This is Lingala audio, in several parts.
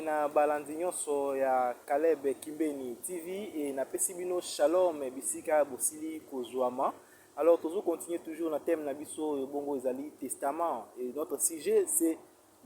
na balandi nyonso ya Caleb Kimbeni TV et na pesibino Shalom bisika bosili kozwama. Alors toujours continuer toujours na thème na biso bongo ezali testament et notre sujet c'est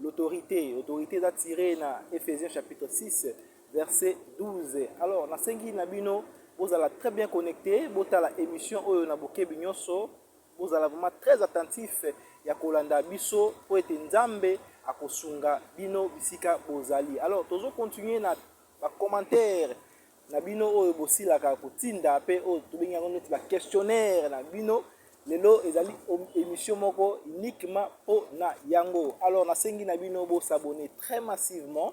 l'autorité. Autorité est tirée na Ephésiens chapitre 6 verset 12. Alors na sengi na bino vous allez très bien connecté, bota la émission oyo na bokebi nyonso, vous allez vraiment très attentif ya kolanda biso po ete nzambe akosunga bino bisika bozali. Alors tozo continuer na ba commentaire na bino oyo bosilaka kotinda pe oyo tobengi yango neti ba questionnaire na bino lelo ezali émission moko uniquement po na yango. Alors nasengi na bino bo s'abonner très massivement,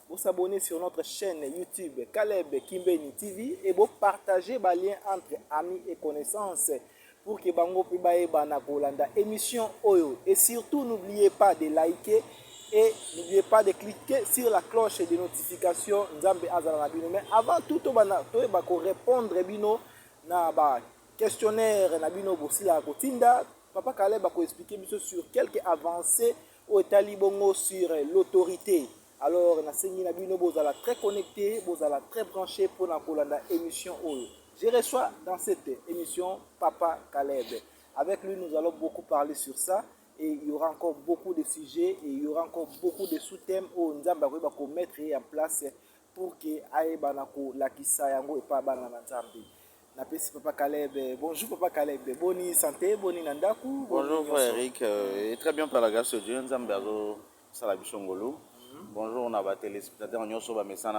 vous s'abonner sur notre chaîne YouTube Caleb Kimbeni TV et vous partager les liens entre amis et connaissances pour que bango pe baeba na kolanda émission oyo. Et surtout n'oubliez pas de liker et n'oubliez pas de cliquer sur la cloche de notification nzambe azala na bino. Mais avant tout to ba ko répondre bino na ba questionnaire na bino bosila kotinda papa Caleb ba ko expliquer biso sur quelques avancées au etali bongo sur l'autorité. Alors na sengi na bino bozala très connecté, bozala très branché pour na kolanda émission oyo. Je reçois dans cette émission Papa Caleb. Avec lui, nous allons beaucoup parler sur ça. Et il y aura encore beaucoup de sujets et il y aura encore beaucoup de sous-thèmes où nous allons mettre en place pour que Aïbanako, la Kisayango et pas Banana Nzambi. Napesi Papa Caleb. Bonjour Papa Caleb. Bonne santé, bonne nandaku. Bonjour frère Eric. Et très bien par la grâce de Dieu. Nzambe azo salabishongolo. Bonjour, on a des téléspectateurs, on a des messages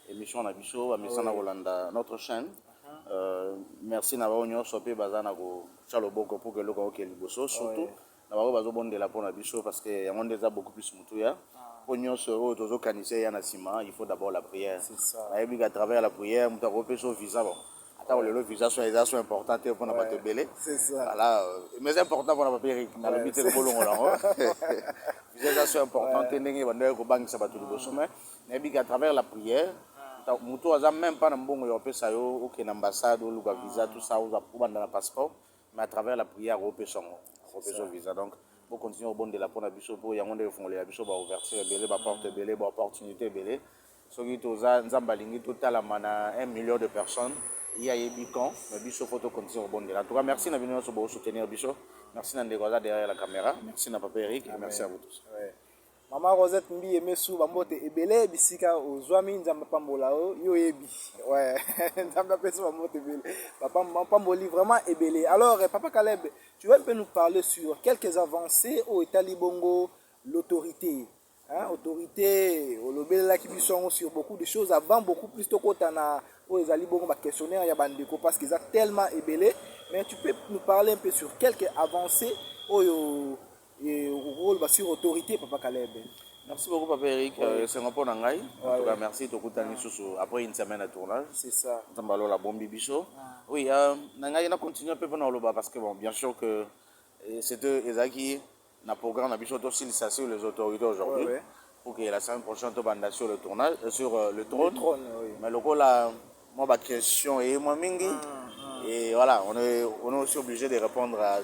émission na biso ba mesana kolanda notre chaîne. Merci na ba onyo sope bazana ko chaloboko pour que le ko liboso surtout na ba bazo bondela pour na biso parce que y a monde déjà beaucoup plus mutuya onyo so tozo kanise ya na sima, il faut d'abord la prière. C'est ça. Et puis à travers la prière muta ko peso visa bon. Attends le visa sont importantes pour na ba te belé. C'est ça. Voilà, mais c'est important pour na papier Eric na le bité le bolongo là. Visa sont importantes ndenge bande ko bangisa ba to liboso mais et puis à travers la prière mutu aza même pas na mbongo yo pesa yo ok na ambassade ou luka visa tout ça ou banda na passeport mais à travers la prière au pesa visa donc pour continuer au bon de la pour na biso pour yango de fongole ya biso ba ouverture belé ba porte belé ba opportunité belé soki toza nzamba lingi total mana 1 million de personnes il y a yebikon mais biso faut continuer au bon de la en tout cas merci na bino so ba soutenir biso merci na ndeko za derrière la caméra merci na papa Eric et merci à vous tous. Maman Rosette mbi emesu bambote ebele bisika ozwami nzamba pambola yo yebi ouais nzamba peso bambote ebele papa pamboli vraiment ebele. Alors papa Caleb, tu vas un peu nous parler sur quelques avancées au Italie bongo l'autorité hein, autorité au lobela qui bisongo sur beaucoup de choses avant beaucoup plus to kotana au ezali bongo ba questionnaire ya bandeko parce qu'ils a tellement ebele. Mais tu peux nous parler un peu sur quelques avancées au et au rôle sur autorité papa Caleb. Merci beaucoup papa Eric, c'est un peu nangai. En tout cas merci to kutani susu après une semaine de tournage. C'est ça. Tambalo la bombi biso. Oui, nangai na continuer un peu pendant le bas parce que bon bien sûr que c'était Ezaki na programme na biso to sur les autorités aujourd'hui pour que la semaine prochaine to banda sur le tournage sur le trône. Mais le coup là moi ma question est moi mingi et voilà on est aussi obligé de répondre à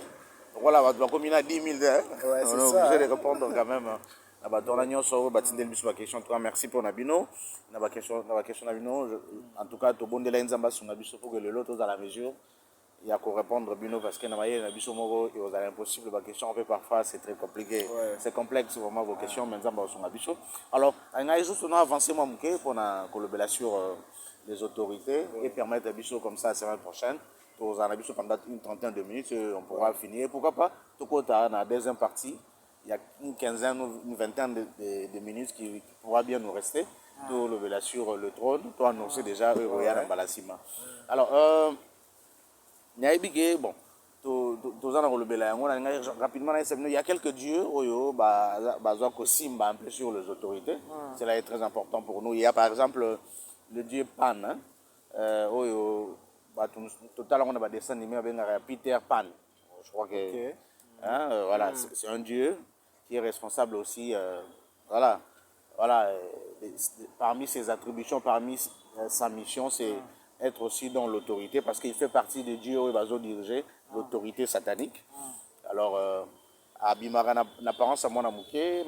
voilà, on va combiner à 10 000 on est obligé de répondre quand même. Merci pour Nabino. En tout cas, tout bon de l'Enzamba sur Nabiso pour que le lot à la mesure. Il y a qu'à répondre Bino parce que Nabiso Moro et aux impossibles questions. En fait, parfois, c'est très compliqué. C'est complexe vraiment vos questions, mais Nzamba sur Nabiso. Alors, on a juste avancé moi pour collaborer sur les autorités et permettre à Biso comme ça la semaine prochaine. Pendant une trentaine de minutes, on pourra finir. Pourquoi pas, tout côté, dans la deuxième partie, il y a une quinzaine ou une vingtaine de minutes qui pourra bien nous rester. Tout lever là sur le trône, tout annoncer déjà Royal Balassima. Alors, bon, rapidement, il y a quelques dieux, un peu sur les autorités. Cela est très important pour nous. Il y a par exemple le dieu Pan. Total on a des dessins animés avec Peter Pan. Je crois que voilà, c'est un dieu qui est responsable aussi parmi ses attributions, parmi sa mission, c'est être aussi dans l'autorité parce qu'il fait partie des dieux qui va diriger l'autorité satanique. Alors abimaka na apparence à moi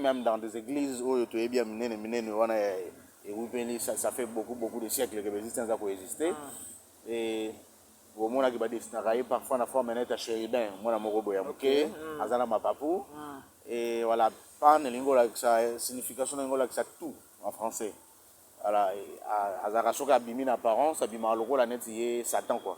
même dans des églises où tu es bien mené et ça fait beaucoup de siècles que l'existence a coexisté et au moins qui va dessiner parfois na forme neta chérubin moi moko boya muke azana mapapu et voilà pan lingola ça signification lingola ça tout en français voilà azaka soka abimi na apparence abima lokola neti Satan quoi.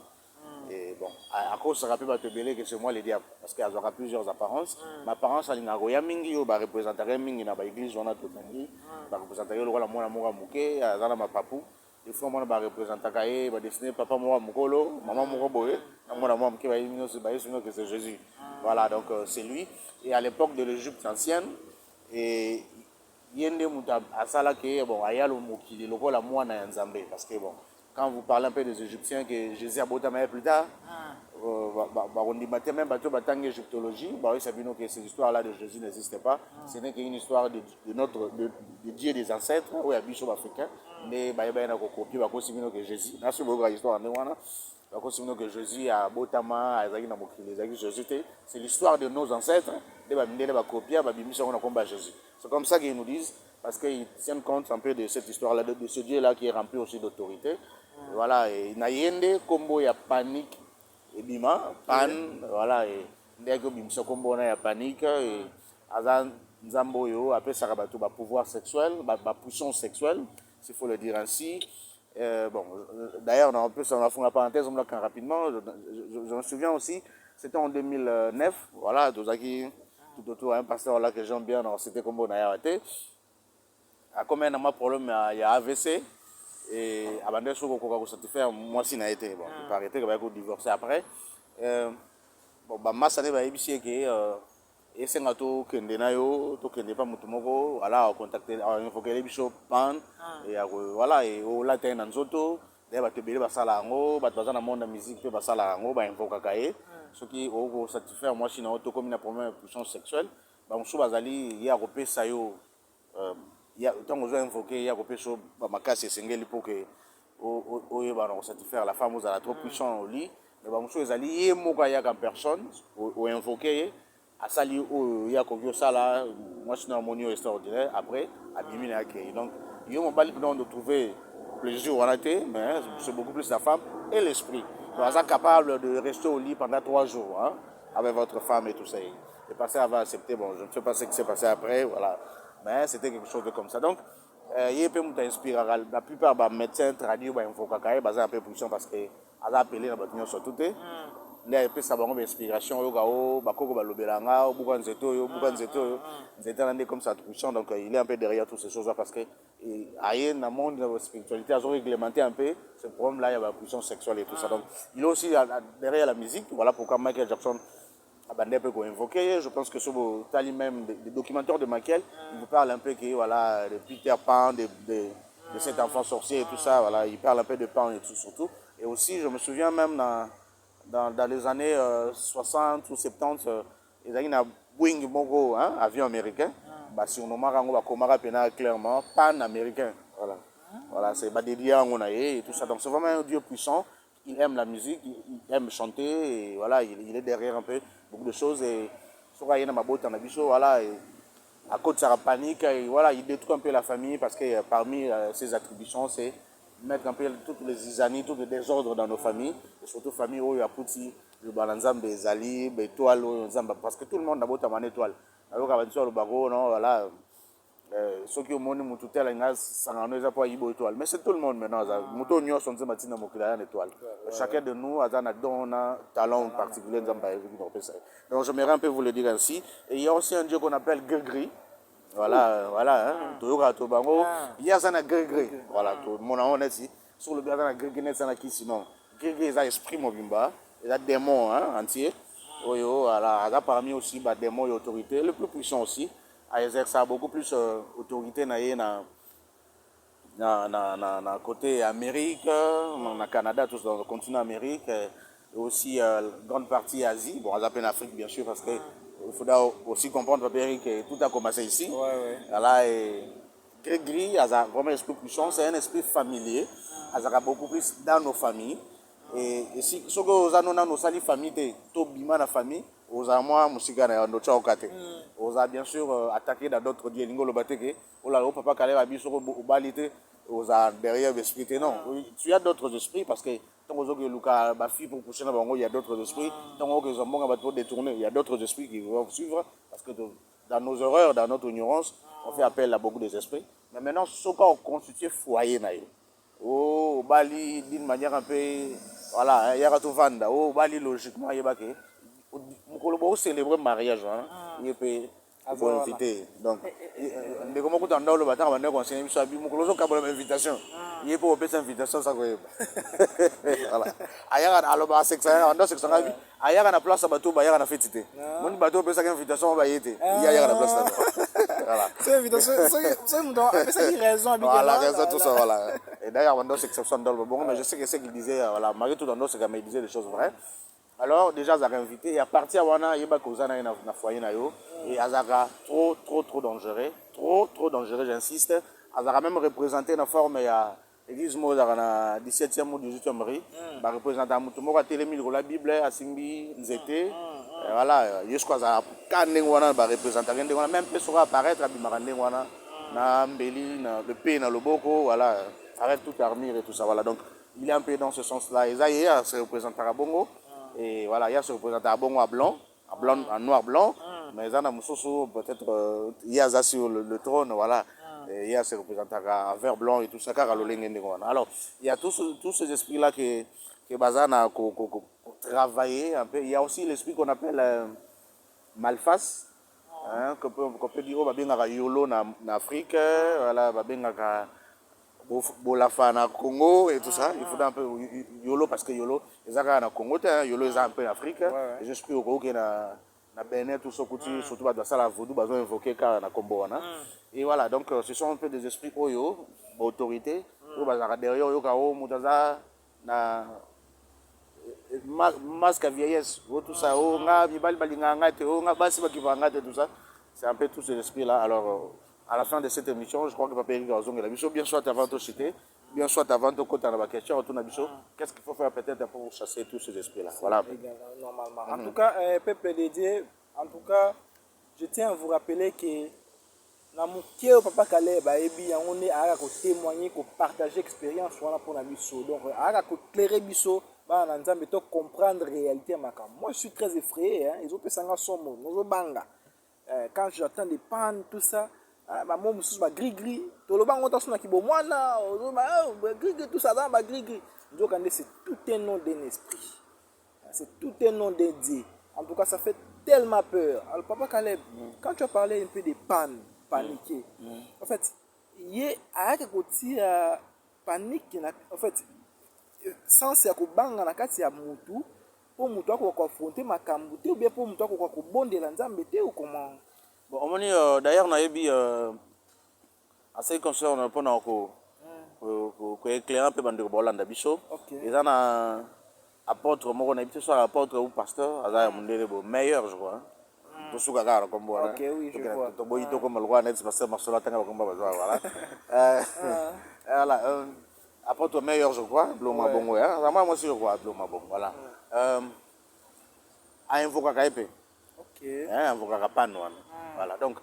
Et bon, à cause ça rappelle te belé que c'est moi le diable parce qu'il y a plusieurs apparences. Ma apparence elle n'a rien mingi yo ba représenter mingi na ba église on a tout mingi ba représenter le rôle moi moi muke azana ma papu des fois moi ba représenter kaé ba dessiner papa moi mukolo maman moko boye moi moi muke ba yino que c'est Jésus. Voilà donc c'est lui et à l'époque de l'Égypte ancienne et yende muta asala que bon ayalo mukili lokola moi na nzambe parce que bon quand vous parlez un peu des Égyptiens que Jésus a beau plus tard, on dit même que l'égyptologie, que ces histoires-là de Jésus n'existent pas. Ce n'est qu'une histoire de Dieu des ancêtres, où il y a des africains, mais il y a une copie que Jésus. C'est que Jésus a Botama, c'est l'histoire de nos ancêtres, c'est comme ça qu'ils nous disent, parce qu'ils tiennent compte un peu de cette histoire-là, de ce Dieu-là qui est rempli aussi d'autorité. Voilà, et Nayende, combo ya panique, et bima, pan, voilà, et dès que bimso combo na ya panique, et azan nzambo yo, après ça rabatou, pouvoir sexuel, puissance sexuelle, s'il faut le dire ainsi. Bon, d'ailleurs, on peut s'en faire la parenthèse, on l'a quand rapidement, je me souviens aussi, c'était en 2009, voilà, tout autour un pasteur là que j'aime bien, c'était combo na ya wate. À combien de problème il y a AVC. Et avant de satisfaire moi si n'a été bon il paraît que va divorcer après bon bah masse ne va ébisser que et c'est ngato kende na yo to kende pas mutu moko voilà contacter il faut que les biso pan et voilà et au latin na nzoto de ba te bele ba sala ngo ba tozana monde de musique pe ba sala ngo ba invoka kae ce qui au satisfaire moi si na auto comme na problème de puissance sexuelle ba musu bazali ya kopesa yo tant que j'ai invoqué, il y a des choses qui pour que satisfaire la femme aux trop puissant au lit. Mais il y a des personnes qui invoqué à sali il y a des ça là, moi je suis un harmonie extraordinaire après à diminuer accueil. Donc il y a un de trouver plaisir ou mais c'est beaucoup plus la femme et l'esprit. Donc vous êtes capable de rester au lit pendant 3 jours hein, avec votre femme et tout ça. Et passer avant accepter, bon je ne sais pas ce qui s'est passé après, voilà. Mais c'était quelque chose de comme ça. Donc, il peut m'inspirer. La plupart des médecins traduisent il faut qu'ils aient un peu de puissance parce qu'ils ont appelé la bâtiment sur tout. Il peut savoir une inspiration. Il y a comme ça puissant. Donc, il est un peu derrière toutes ces choses-là parce que il y a un monde de spiritualité, ils ont réglementé un peu ce problème-là, il y a la puissance sexuelle et tout ça. Donc, il est aussi derrière la musique. Voilà pourquoi Michael Jackson. Je pense que sur le même des documentaires de Michael, il vous parle un peu que, voilà, de Peter Pan, de cet enfant sorcier et tout ça. Voilà, il parle un peu de Pan et tout surtout. Et aussi, je me souviens même dans les années 60 ou 70, il y a un Boeing Mogo, hein, avion américain. Si on a clairement Pan américain. Voilà, c'est dédié à et tout ça. Donc c'est vraiment un Dieu puissant. Il aime la musique, il aime chanter, et voilà, il est derrière un peu beaucoup de choses. Et voilà, et à cause de sa panique, et voilà, il détruit un peu la famille parce que parmi ses attributions, c'est mettre un peu toutes les zizanies, tous les désordres dans nos familles, et surtout famille où il y a petit, le balanzam des ali, des toiles, parce que tout le monde a beau t'amener étoile. Alors, quand on va voilà. Ceux qui ont monté mon tutelle, mais c'est tout le monde maintenant. Chacun de nous a un talent particulier. Donc j'aimerais un peu vous le dire ainsi. Et il y a aussi un dieu qu'on appelle Gregri. Voilà, voilà. Il y a un Gregri. Voilà, mon nom est ici. Sur le bien de Gregri, sinon. Gregri, il a esprit mobimba. Il a des démons entiers. Voilà, parmi aussi des démons et autorités. Le plus puissant aussi. À exercer beaucoup plus autorité na côté Amérique, na Canada, tout dans le continent Amérique, et aussi grande partie Asie, bon, à peine Afrique bien sûr, parce qu'il faudra aussi comprendre que tout a commencé ici. Voilà, et Grégory a vraiment un esprit puissant, c'est un esprit familier, a beaucoup plus dans nos familles. Et si ce que nous avons dans nos familles, tout bima la famille, aux amours musika na ndo tchao kate aux a bien sûr attaqué dans d'autres dieux lingo le bateke oh là papa kale ba biso ko balité aux a derrière l'esprit non tu as d'autres esprits parce que tant que luka ba fille pour coucher na bango il y a d'autres esprits tant que zombonga ba pour détourner il y a d'autres esprits qui vont suivre parce que dans nos erreurs dans notre ignorance on fait appel à beaucoup des esprits mais maintenant ce qu'on constitue foyer na yo oh bali d'une manière un peu voilà yaka to vanda oh bali logiquement yebake mokolo bo célébrer mariage il peut avoir invité donc mais comment que dans le bâtard on a conseillé biso abi mokolo zo kabolo invitation il peut opérer invitation ça quoi voilà ayaka aloba sexa ndo sexa abi ayaka na place bateau ba yaka na fête mon bateau opérer ça invitation ba yete il y a na place voilà c'est invitation c'est mon don ça qui raison voilà raison tout ça voilà et d'ailleurs ndo sexa dans le bon mais je sais que c'est qu'il disait voilà Marie tout dans ndo sexa mais il disait des choses vraies. Alors déjà ça a invité et à partir wana yeba kozana na foyer na yo et azaka trop dangereux j'insiste azaka même représenté dans forme ya église moza na 17e ou 18e rue ba représenter mutu moko telemi la Bible asimbi nzete voilà jusqu'à ça kaneng wana ba représenter ndenge wana même peut sera apparaître abimaka ndenge wana na mbeli na le pe na loboko voilà arrête toute armure et tout ça voilà donc il est un peu dans ce sens là et ça y est se représentera bongo. Et voilà, il y a ce représentant à bon à blanc, en noir blanc, mais il y a peut-être il y a ça sur le trône, voilà, et il y a ce représentant en vert blanc et tout ça, car alors il y a tous ces esprits là que Bazana a travaillé un peu. Il y a aussi l'esprit qu'on appelle malface, hein, qu'on peut dire oh bien yolo en Afrique, voilà, bien Bolafa na Congo et tout ça, il faut un peu Yolo parce que Yolo, les Arabes na Congo, Yolo ils ont un peu en Afrique, et j'espère au Congo na Bénin tout ça, surtout dans ça la vaudou, besoin invoquer car na Combo et voilà donc ce sont un peu des esprits oyo, autorité, au bazar derrière yo kao mutaza na masque à vieillesse, tout ça, oh nga bibal balinga ngate, oh nga basi bakiva ngate tout ça, c'est un peu tous ces esprits là alors. À la fin de cette émission, je crois que Papa Eric Garzong et la mission, bien soit avant de citer, bien soit avant de côté dans la question, retourne à Bisso, qu'est-ce qu'il faut faire peut-être pour chasser tous ces esprits-là. Voilà. Normalement. En tout cas, Peuple dédié, en tout cas, je tiens à vous rappeler que dans mon cœur, Papa Calais, on est à témoigner, à partager l'expérience pour la Bisso. Donc, à éclairer Bisso, on comprendre la réalité. Moi, je suis très effrayé. Ils ont fait ça dans son mot. Quand j'entends des pannes, tout ça, maman mususu ba gris toloba ngota suna kibomwana gris tout ça dans ba gris nzokande c'est tout un nom d'un esprit, c'est tout un nom d'un dieu. En tout cas ça fait tellement peur. Alors Papa Caleb, quand tu as parlé un peu des pannes paniquées, en fait il y a quelque panique en fait sans ya kobanga na kati ya mutu pour mutu ko affronter makambu te ou bien pour mutu ko bondela nzambe te ou comment. Bon, on dit d'ailleurs, on a eu à ce qui concerne éclairer un peu de Bolanda Bicho. Et ça, on a apôtre, on a dit soit apôtre ou pasteur, ça a meilleur, je crois. Tout ce qu'on a comme bon. Ok, oui, je vois. Tout le monde comme le roi net, parce que Marcelo Tanga comme voilà. Voilà, apôtre meilleur, je crois. Bloma bon, ouais. Moi aussi, je crois, Bloma bon, voilà. À invoquer Kaipé. Ok. Invoquer Kapano. Voilà, donc,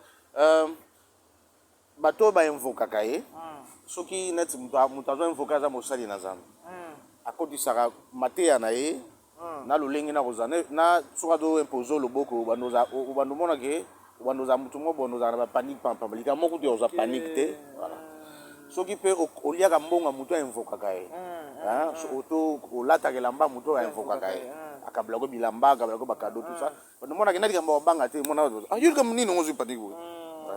bateau ba invoka kaye, soki net mutazo invoka za mosali na zambe. Akoti saka mateya na ye, na lulengi na kozane, na soka do imposer loboko bandoza mona ke, bandoza mutu mo bondoza na ba panique pampa, lika moko te oza panique te, voilà. Soki pe oliaka mbonga mutu invoka kaye. Hein, auto olata ke lamba mutu invoka kaye. Akabla ko bilamba, akabla ko bakado tout ça. On mona ke na dikamba banga te, mona ayul comme ni non panique.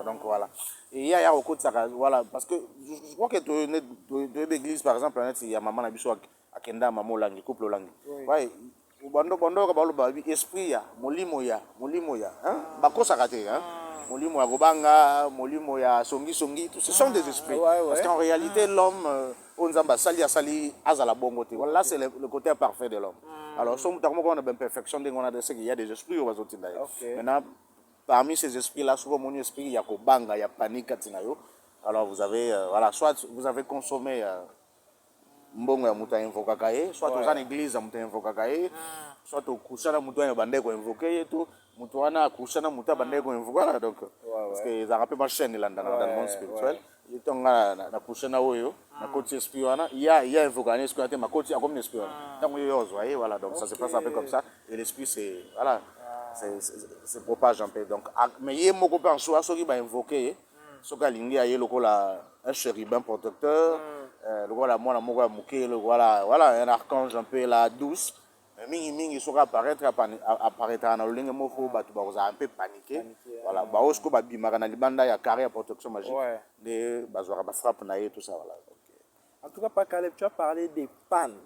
Donc voilà. Et il y a au côté ça voilà parce que je crois que de l'église par exemple il y a maman na biso akenda maman langi couple langi. Ouais, bondo ka baloba esprit ya molimo ya hein bakosa kate hein molimo ya kobanga molimo ya songi tout ce sont des esprits parce qu'en réalité l'homme on zamba sali azala bongo te. Voilà c'est le côté parfait de l'homme. Alors son mutakmo ko na ben perfection de on a de ce qu'il y a des esprits au bazoti d'ailleurs. Maintenant parmi ces esprits-là, souvent mon esprit, il y a kobanga, il y a panique, alors vous avez, voilà, soit vous avez consommé mbongo ya moto ainvokaka ye soit toza na église ya moto ainvokaka ye soit tokusha na moto oyo bandeki koinvoke ye to moto wana akusha na moto bandeki koinvoka donc parce que ezalaka mpe bachaîne elandana dans le monde spirituel ye ntonga nakusha na oyo nakoti esprit wana ya invokaka na esprit wana te makoti akomi na esprit wana ntango yo ozwa ye voilà donc ça se passe un peu comme ça et l'esprit c'est voilà c'est propage un peu donc mais ye moko mpe en soi soki bainvoke ye soki alingi aye lokola un chérubin protecteur lokola mwana moko ya moke voilà un archange un peu la douce mingi soki apparaîtra na lolenge moko bato bakozala un peu paniqué voilà bao siko babimaka na libanda ya carré ya protection magique nde bazwaka bafrappe na ye tout ça voilà. En tout cas, pas Caleb, tu as parlé des pannes.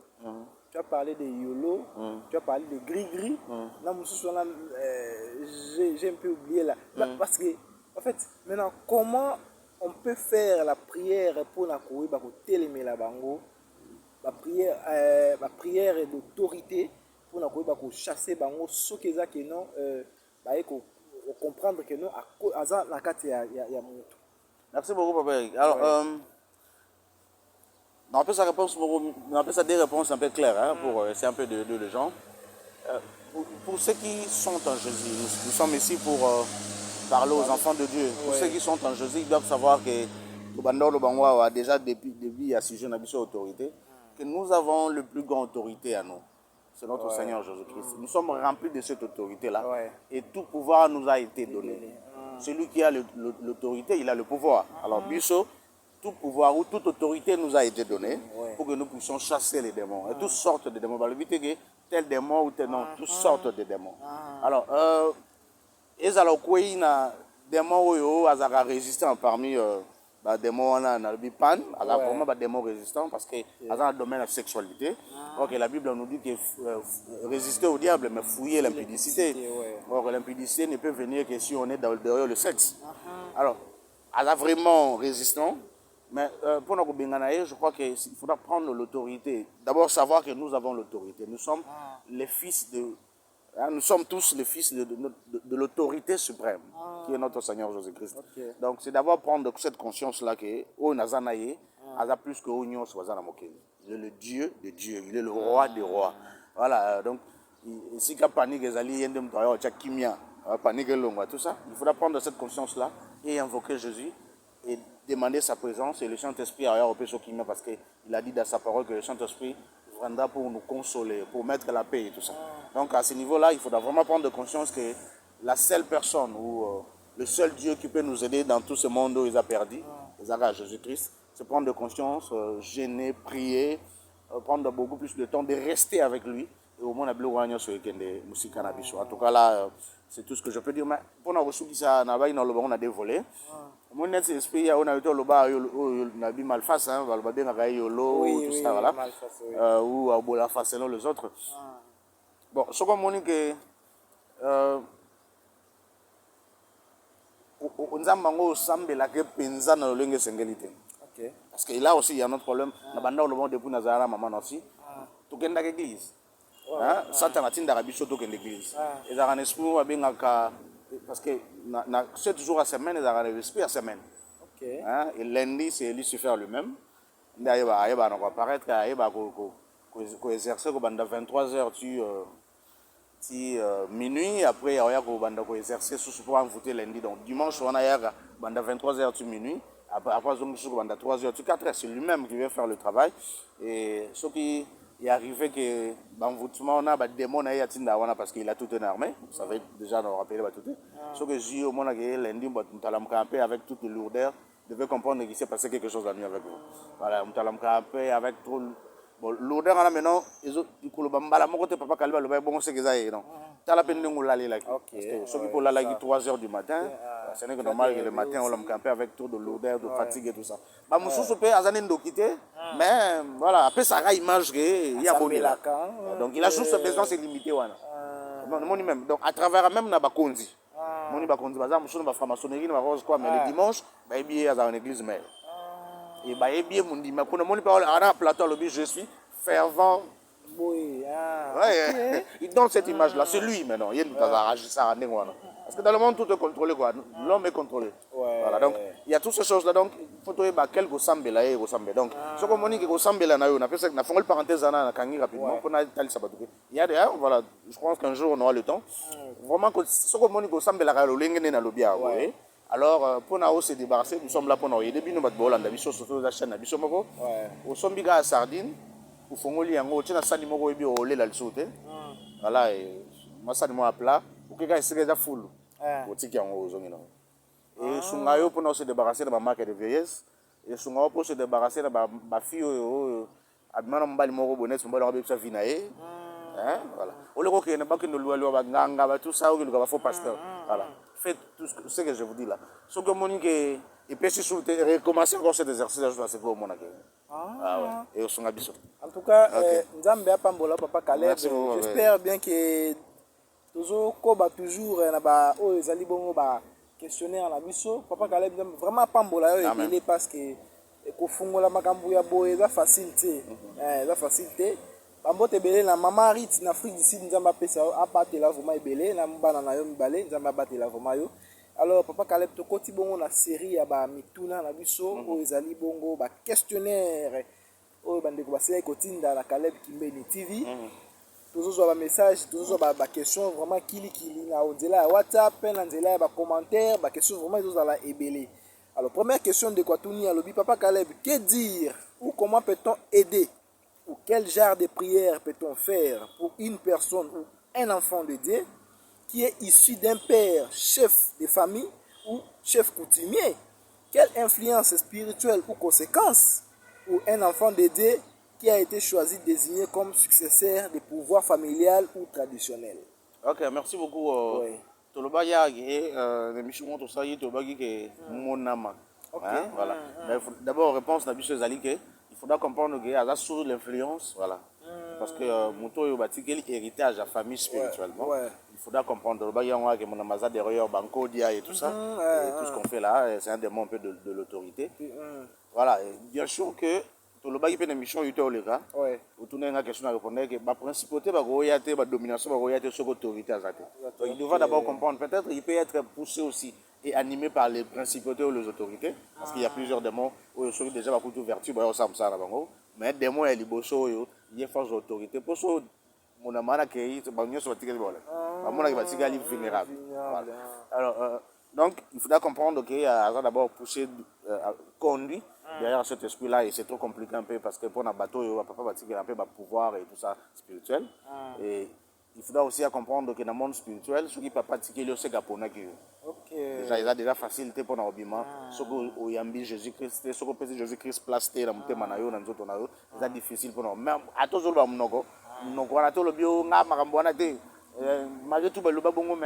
Tu as parlé de YOLO, tu as parlé de gris-gris. Là, j'ai un peu oublié là. Parce que, en fait, maintenant, comment on peut faire la prière pour la courir, pour télémer la bango, la prière d'autorité pour la courir, pour chasser bango, ce que ça que non, comprendre que non, à ça, la carte, il y a Merci beaucoup, Papa Eric. Alors, on peut ça des réponses un peu claires hein, pour essayer un peu de les gens. Pour ceux qui sont en Jésus, nous sommes ici pour parler aux enfants de Dieu. Pour ceux qui sont en Jésus, ils doivent savoir que le Bandor Lobangwa a déjà depuis à sujet de autorité, que nous avons le plus grand autorité à nous. C'est notre Seigneur Jésus-Christ. Nous sommes remplis de cette autorité-là. Et tout pouvoir nous a été donné. Celui qui a l'autorité, il a le pouvoir. Alors, Bicho, tout pouvoir ou toute autorité nous a été donnée pour que nous puissions chasser les démons. Et toutes sortes de démons. Que tel démon ou tel non, toutes sortes de démons. Alors, les démons ont résisté parmi les démons dans le pan, vraiment des démons résistants parce que dans le domaine de la sexualité. Donc la Bible nous dit que résister au diable, mais fouiller l'impudicité. Or, l'impudicité ne peut venir que si on est derrière le sexe. Alors, elle a vraiment résistant. Mais pour nous, je crois qu'il faudra prendre l'autorité. D'abord, savoir que nous avons l'autorité. Nous sommes les fils de... Nous sommes tous les fils de l'autorité suprême, qui est notre Seigneur Jésus-Christ. Donc, c'est d'abord prendre cette conscience-là que oh Nazanaye, a plus que Oignon il est le Dieu de Dieu, il est le roi des rois. Voilà, donc, si il y a panique, tout ça, il faudra prendre cette conscience-là et invoquer Jésus et demander sa présence et le Saint-Esprit a au parce qu'il a dit dans sa parole que le Saint-Esprit viendra pour nous consoler, pour mettre la paix et tout ça. Donc à ce niveau-là, il faudra vraiment prendre conscience que la seule personne ou le seul Dieu qui peut nous aider dans tout ce monde où il a perdu, Jésus-Christ, c'est prendre conscience, gêner, prier, prendre beaucoup plus de temps de rester avec lui. Et au moins, en tout cas là, c'est tout ce que je peux dire. Mais pour nous, on a des volets. Mon esprit, on a eu le bar, on a dit malface, on va le dire, tout ça, voilà. Ou à la face selon les autres. Bon, ce qu'on dit que on a mango sambe la que pensa dans le langue singulité. Parce que là aussi il y a un autre problème. La bande le monde depuis Nazara maman aussi. Tout est dans l'église. Satan a tinda rabicho tout est dans l'église. Et ça rend esprit à bien parce que 7 jours à semaine ils ont l'esprit à semaine. Et lundi c'est Lucifer lui-même. D'ailleurs il va apparaître, il va exercer pendant 23h minuit, après il va exercer sous pour envoûter lundi. Donc dimanche on a pendant 23h minuit, après pendant 3h 4h, c'est lui-même qui va faire le travail. Et ce qui est arrivé que l'envoûtement on a des démons parce qu'il a tout une armée, ça va déjà nous rappeler tout. Ce que j'ai au monde lundi, on a campé avec toute lourdeur, devait comprendre qu'il s'est passé quelque chose la nuit avec vous. Voilà, on a campé avec tout. Bon, lourdeur là maintenant, ils ont la mokote papa Kalba le bon c'est que ça est non. T'as la peine de nous l'aller là. Ceux qui pour l'aller 3h du matin, c'est normal que le matin on l'a campé avec trop de lourdeur, de fatigue et tout ça. Bah mon sous peut azaner de quitter, mais voilà, après ça a image que il y a bon là. Donc il a juste besoin c'est limité voilà. Mon même donc à travers même na bakonzi. Mon bakonzi bazam sous ba franc-maçonnerie na rose quoi mais le dimanche, bah il y a une église mère. Et bah et bien mon dit mais pour mon parole à Platon le je suis fervent. Il donne cette image là, c'est lui maintenant, il nous a arraché ça à Parce que dans le monde, tout est contrôlé, quoi. L'homme est contrôlé. Ouais. Voilà, donc, il y a toutes ces choses-là. Donc, il faut trouver quel gosambe là et gosambe. Donc, ce qu'on dit que gosambe là, on a fait ça, on a fait une parenthèse là, rapidement, pour aller dans le il y a des, voilà, je pense qu'un jour, on aura le temps. Vraiment, ce qu'on dit que gosambe là, le lingue n'est pas le bien, ouais. Alors, pour nous se débarrasser, nous sommes là pour nous aider. Nous sommes là pour la chaîne. Nous sommes là à Sardine. Nous sommes là pour la chaîne. Nous sommes là pour voilà, moi ça à plat. Pour que les gens soient full. Pour que les gens soient et sungayo pour nous se débarrasser de ma marque de vieillesse. Et sungayo pour se débarrasser de ma fille. Abimana mbali moko bonnet, mbali moko bepsa vinae. Voilà. Au lieu que ne pas que nous louons nganga, tout ça, ou que faux pasteur. Voilà. Faites tout ce que je vous dis là. Ce que mon que et puis si vous recommencez encore cet exercice, je pense que vous mon ah ouais. Et au son abisso. En tout cas, Nzambe apambola papa Caleb. J'espère bien que toujours na ba o ezali bongo ba questionnaire na biso. Papa Caleb vraiment apambola yo ebele parce que kofungola makambo ya boye za facilité. Za facilité. Bambote belé na mama Rit na Afrique du Sud Nzamba pesa abatela vraiment ebele na mbana na yo mibale Nzamba abatela vraiment yo. Alors papa Caleb to koti bongo na série ya ba mituna na biso o ezali bongo ba questionnaire o bande ko basela kotinda na Caleb Kimbeni TV. Toujours ba message, toujours ba question vraiment kili na nzela ya WhatsApp na nzela ya ba commentaire, ba question vraiment toujours la ebele. Alors première question de Kwatuni alobi papa Caleb, que dire ou comment peut-on aider? Ou quel genre de prière peut-on faire pour une personne ou un enfant de Dieu qui est issu d'un père chef de famille ou chef coutumier? Quelle influence spirituelle ou conséquence pour un enfant de Dieu qui a été choisi, désigné comme successeur du pouvoir familial ou traditionnel? Ok, merci beaucoup. Toloba Yagi, l'émission tout ça, Toloba qui mon âme. Voilà. D'abord, réponse à Bicheux Zalike. Il faudra comprendre qu'il y a sous l'influence, voilà. Parce que Mouto est bâti quel héritage à famille spirituellement. Il faudra comprendre le bagage que mon amazade derrière Banco Dia et tout ça, et tout ce qu'on fait là, c'est un démon un peu de l'autorité. Voilà. Et bien sûr que tout le bagage peut émission YouTube les gars. Vous tournez une question à répondre que la principauté va royauté, la domination va royauté sur l'autorité à zate. Donc il devra d'abord comprendre. Peut-être il peut être poussé aussi et animé par les principautés ou les autorités, parce qu'il y a plusieurs démons où sont déjà beaucoup d'ouverture, mais un démon est libre, il y a force d'autorité. Pour ça, mon amana qui est vulnérable. Alors, donc, il faudra comprendre qu'il y a d'abord poussé, conduit derrière cet esprit-là, et c'est trop compliqué un peu, parce que pour un bateau, il va un peu de pouvoir et tout ça spirituel. Et il faudra aussi comprendre que dans le monde spirituel, ceux qui ne peuvent pas pratiquer le Ségaponais, déjà, il a déjà facilité pour l'obéissance. Ceux qui ont yambi Jésus-Christ, ceux qui ont Jésus-Christ placé dans le thème, c'est difficile pour nous. Mais à tous les gens, nous avons le bio, nous avons malgré tout, nous avons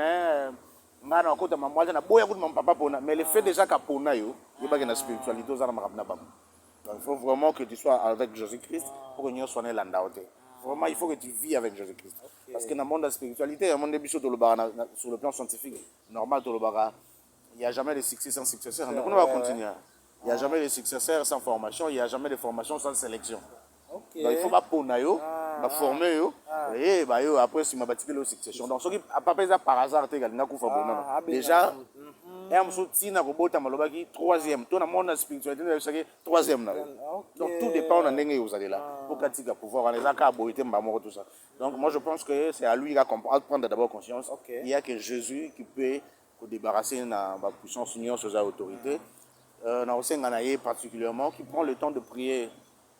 mais le fait déjà qu'il y a une spiritualité, il faut vraiment que tu sois avec Jésus-Christ pour que tu sois là. Vraiment, il faut que tu vis avec Jésus-Christ. Parce que dans le monde de la spiritualité, dans le monde des bijoux, sur le plan scientifique, normal, il n'y a jamais de succès sans successeur. Donc, on va continuer. Il n'y a jamais de successeur sans formation, il n'y a jamais de formation sans sélection. Donc, il faut pas former, et après, si je bâtis la succession. Donc, ce qui n'a pas par hasard, déjà, troisième. Tout le monde a spiritualité, troisième. Donc tout dépend de l'endroit où vous allez là. Pour qu'il pouvoir tout ça. Donc moi je pense que c'est à lui à prendre d'abord conscience. Il n'y a que Jésus qui peut débarrasser de la puissance union sur la autorité. Particulièrement qui prend le temps de prier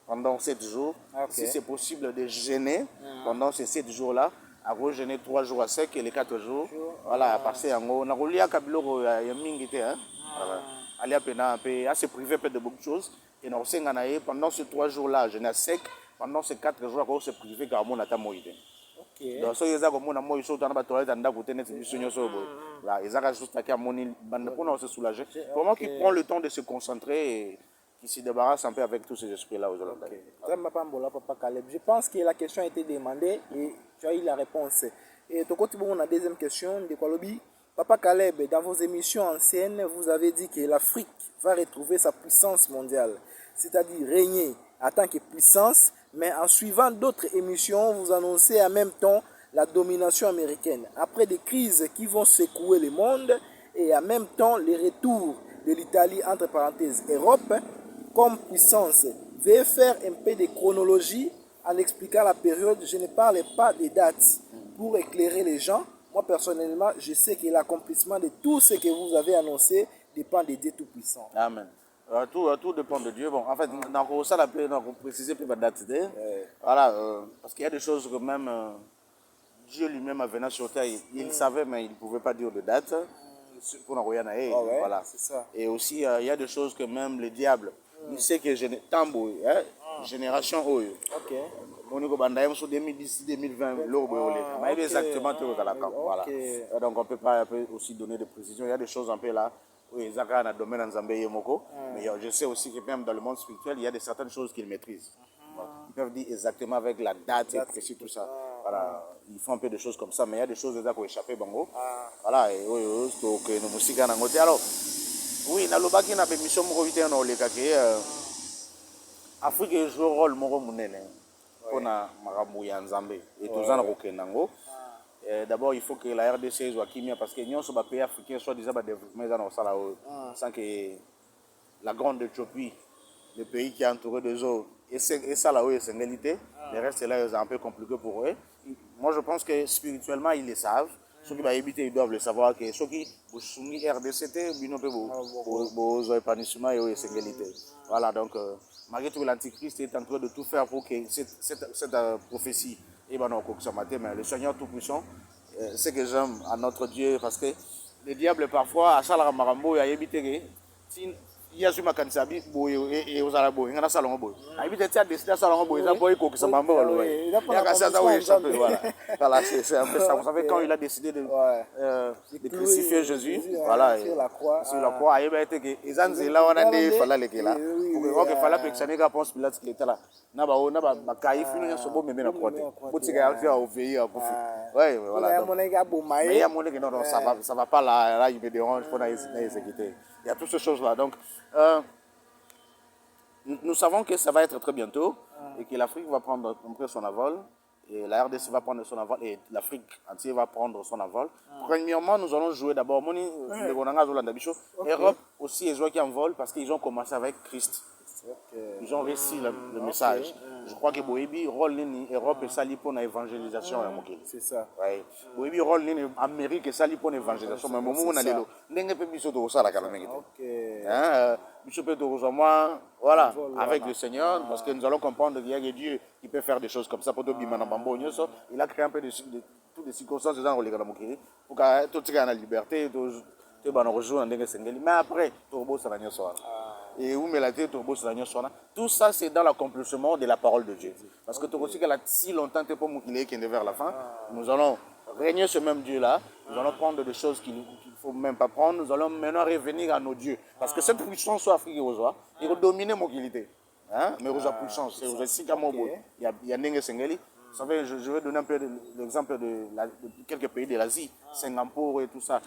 pendant 7 jours. Si c'est possible de jeûner pendant ces 7 jours-là. À rejeûner 3 jours à sec et les 4 jours, voilà, à passer en haut. On a relié à Kabilo, il y a Mingité, aller à se priver de beaucoup de choses. Et on a pendant ces 3 jours-là, jeûner à sec, pendant ces 4 jours, on se priver car on a ta moïde. Donc, si vous avez un moïde, vous avez un toilette, vous avez un là, ils ont juste à moni, on se soulager. Vraiment qu'il prend le temps de se concentrer et qui se débarrasse un peu avec tous ces esprits-là aujourd'hui. Je pense que la question a été demandée et tu as eu la réponse. Et on a la deuxième question de Kwalobi. Papa Caleb, dans vos émissions anciennes, vous avez dit que l'Afrique va retrouver sa puissance mondiale, c'est-à-dire régner en tant que puissance, mais en suivant d'autres émissions, vous annoncez en même temps la domination américaine, après des crises qui vont secouer le monde et en même temps le retour de l'Italie, entre parenthèses, Europe, comme puissance. Veuillez faire un peu de chronologie en expliquant la période. Je ne parle pas des dates pour éclairer les gens. Moi, personnellement, je sais que l'accomplissement de tout ce que vous avez annoncé dépend de Dieu Tout-Puissant. Amen. Tout dépend de Dieu. Bon, en fait, ça l'a précisé plus la date. Voilà, parce qu'il y a des choses que même Dieu lui-même, en venant sur terre, il savait, mais il ne pouvait pas dire de date. Pour voilà. Ça. Et aussi, il y a des choses que même le diable, il sait que génération ok. On est 2010, 2020, mais exactement tout voilà. Donc on peut pas aussi donner des précisions. Il y a des choses un peu là où ils ont un domaine en Zambie et Moko, mais je sais aussi que même dans le monde spirituel, il y a certaines choses qu'ils maîtrisent. Donc, ils peuvent dire exactement avec la date et tout ça. Voilà, ils font un peu de choses comme ça, mais il y a des choses déjà qui ont échappé bango. Voilà, et donc nous musiques en anglais. Alors, oui, dans le bac, il y a une mission dans le cas Afrique joue un rôle moko munene pour na makambo ya Nzambe et tout ça na kokendango. D'abord il faut que la RDC soit kimia parce que nous sommes pays africains soit déjà développement dans ça sans que la grande Éthiopie, le pays qui est entouré des eaux et ça là où c'est ngalité, le reste là c'est un peu compliqué pour eux. Moi je pense que spirituellement ils le savent. Ceux qui vont habiter, ils doivent le savoir que ceux qui sont RDCT, ils ont épanouissement et c'est ngalité. Voilà, donc malgré tout l'Antichrist est en train de tout faire pour que cette prophétie et ben mais le Seigneur Tout-Puissant, c'est que j'aime à notre Dieu parce que le diable parfois à Salara Marambo il a évité il y a sur ma cansabi et aux arabes il y a salon boy a évité de décider salon boy ça boy qui s'en va il y a ça voilà c'est un peu ça vous savez quand il a décidé de crucifier Jésus voilà sur la croix il a été que ils ont dit là on a dit fallait les là pour que fallait que ça n'ait pas Ponce Pilate qui était là na ba kai fini so bo me na croix pour que il a obéi à profit ouais voilà mais il y a mon que non ça va pas là il me dérange pour exécuter il y a toutes ces choses là donc nous savons que ça va être très bientôt et que l'Afrique va prendre son envol et la RDC va prendre son envol et l'Afrique entière va prendre son envol. Premièrement, nous allons jouer d'abord Europe aussi est joué qui envol parce qu'ils ont commencé avec Christ. Ils ont réussi le message. Je crois que Boébi rôle l'Europe et ça pour l'évangélisation. C'est ça. Boébi rôle l'Amérique et ça pour l'évangélisation. Mais moment on a l'élo. N'engue pas biso de ça la calamité. Biso peut de moi, voilà, avec le Seigneur, parce que nous allons comprendre qu'il y a Dieu qui peut faire des choses comme ça pour tout bimana bambo. Il a créé un peu de toutes les circonstances dans le Galamokiri pour que tout ait la liberté, tout le rejoindre n'engue sengeli. Mais après, tout le beau ça n'a soir. Et où tout ça c'est dans l'accomplissement de la parole de Dieu parce que tu aussi qu'elle a si longtemps pour qu'il est vers la fin nous allons régner ce même Dieu là nous allons prendre des choses qu'il ne faut même pas prendre nous allons maintenant revenir à nos dieux parce que cette puissance soit Afrique il va dominer mon qualité mais aux puissance c'est aussi comme il y a Nengue Sengeli. Vous savez, je vais donner un peu l'exemple de quelques pays de l'Asie, Singapour et tout ça.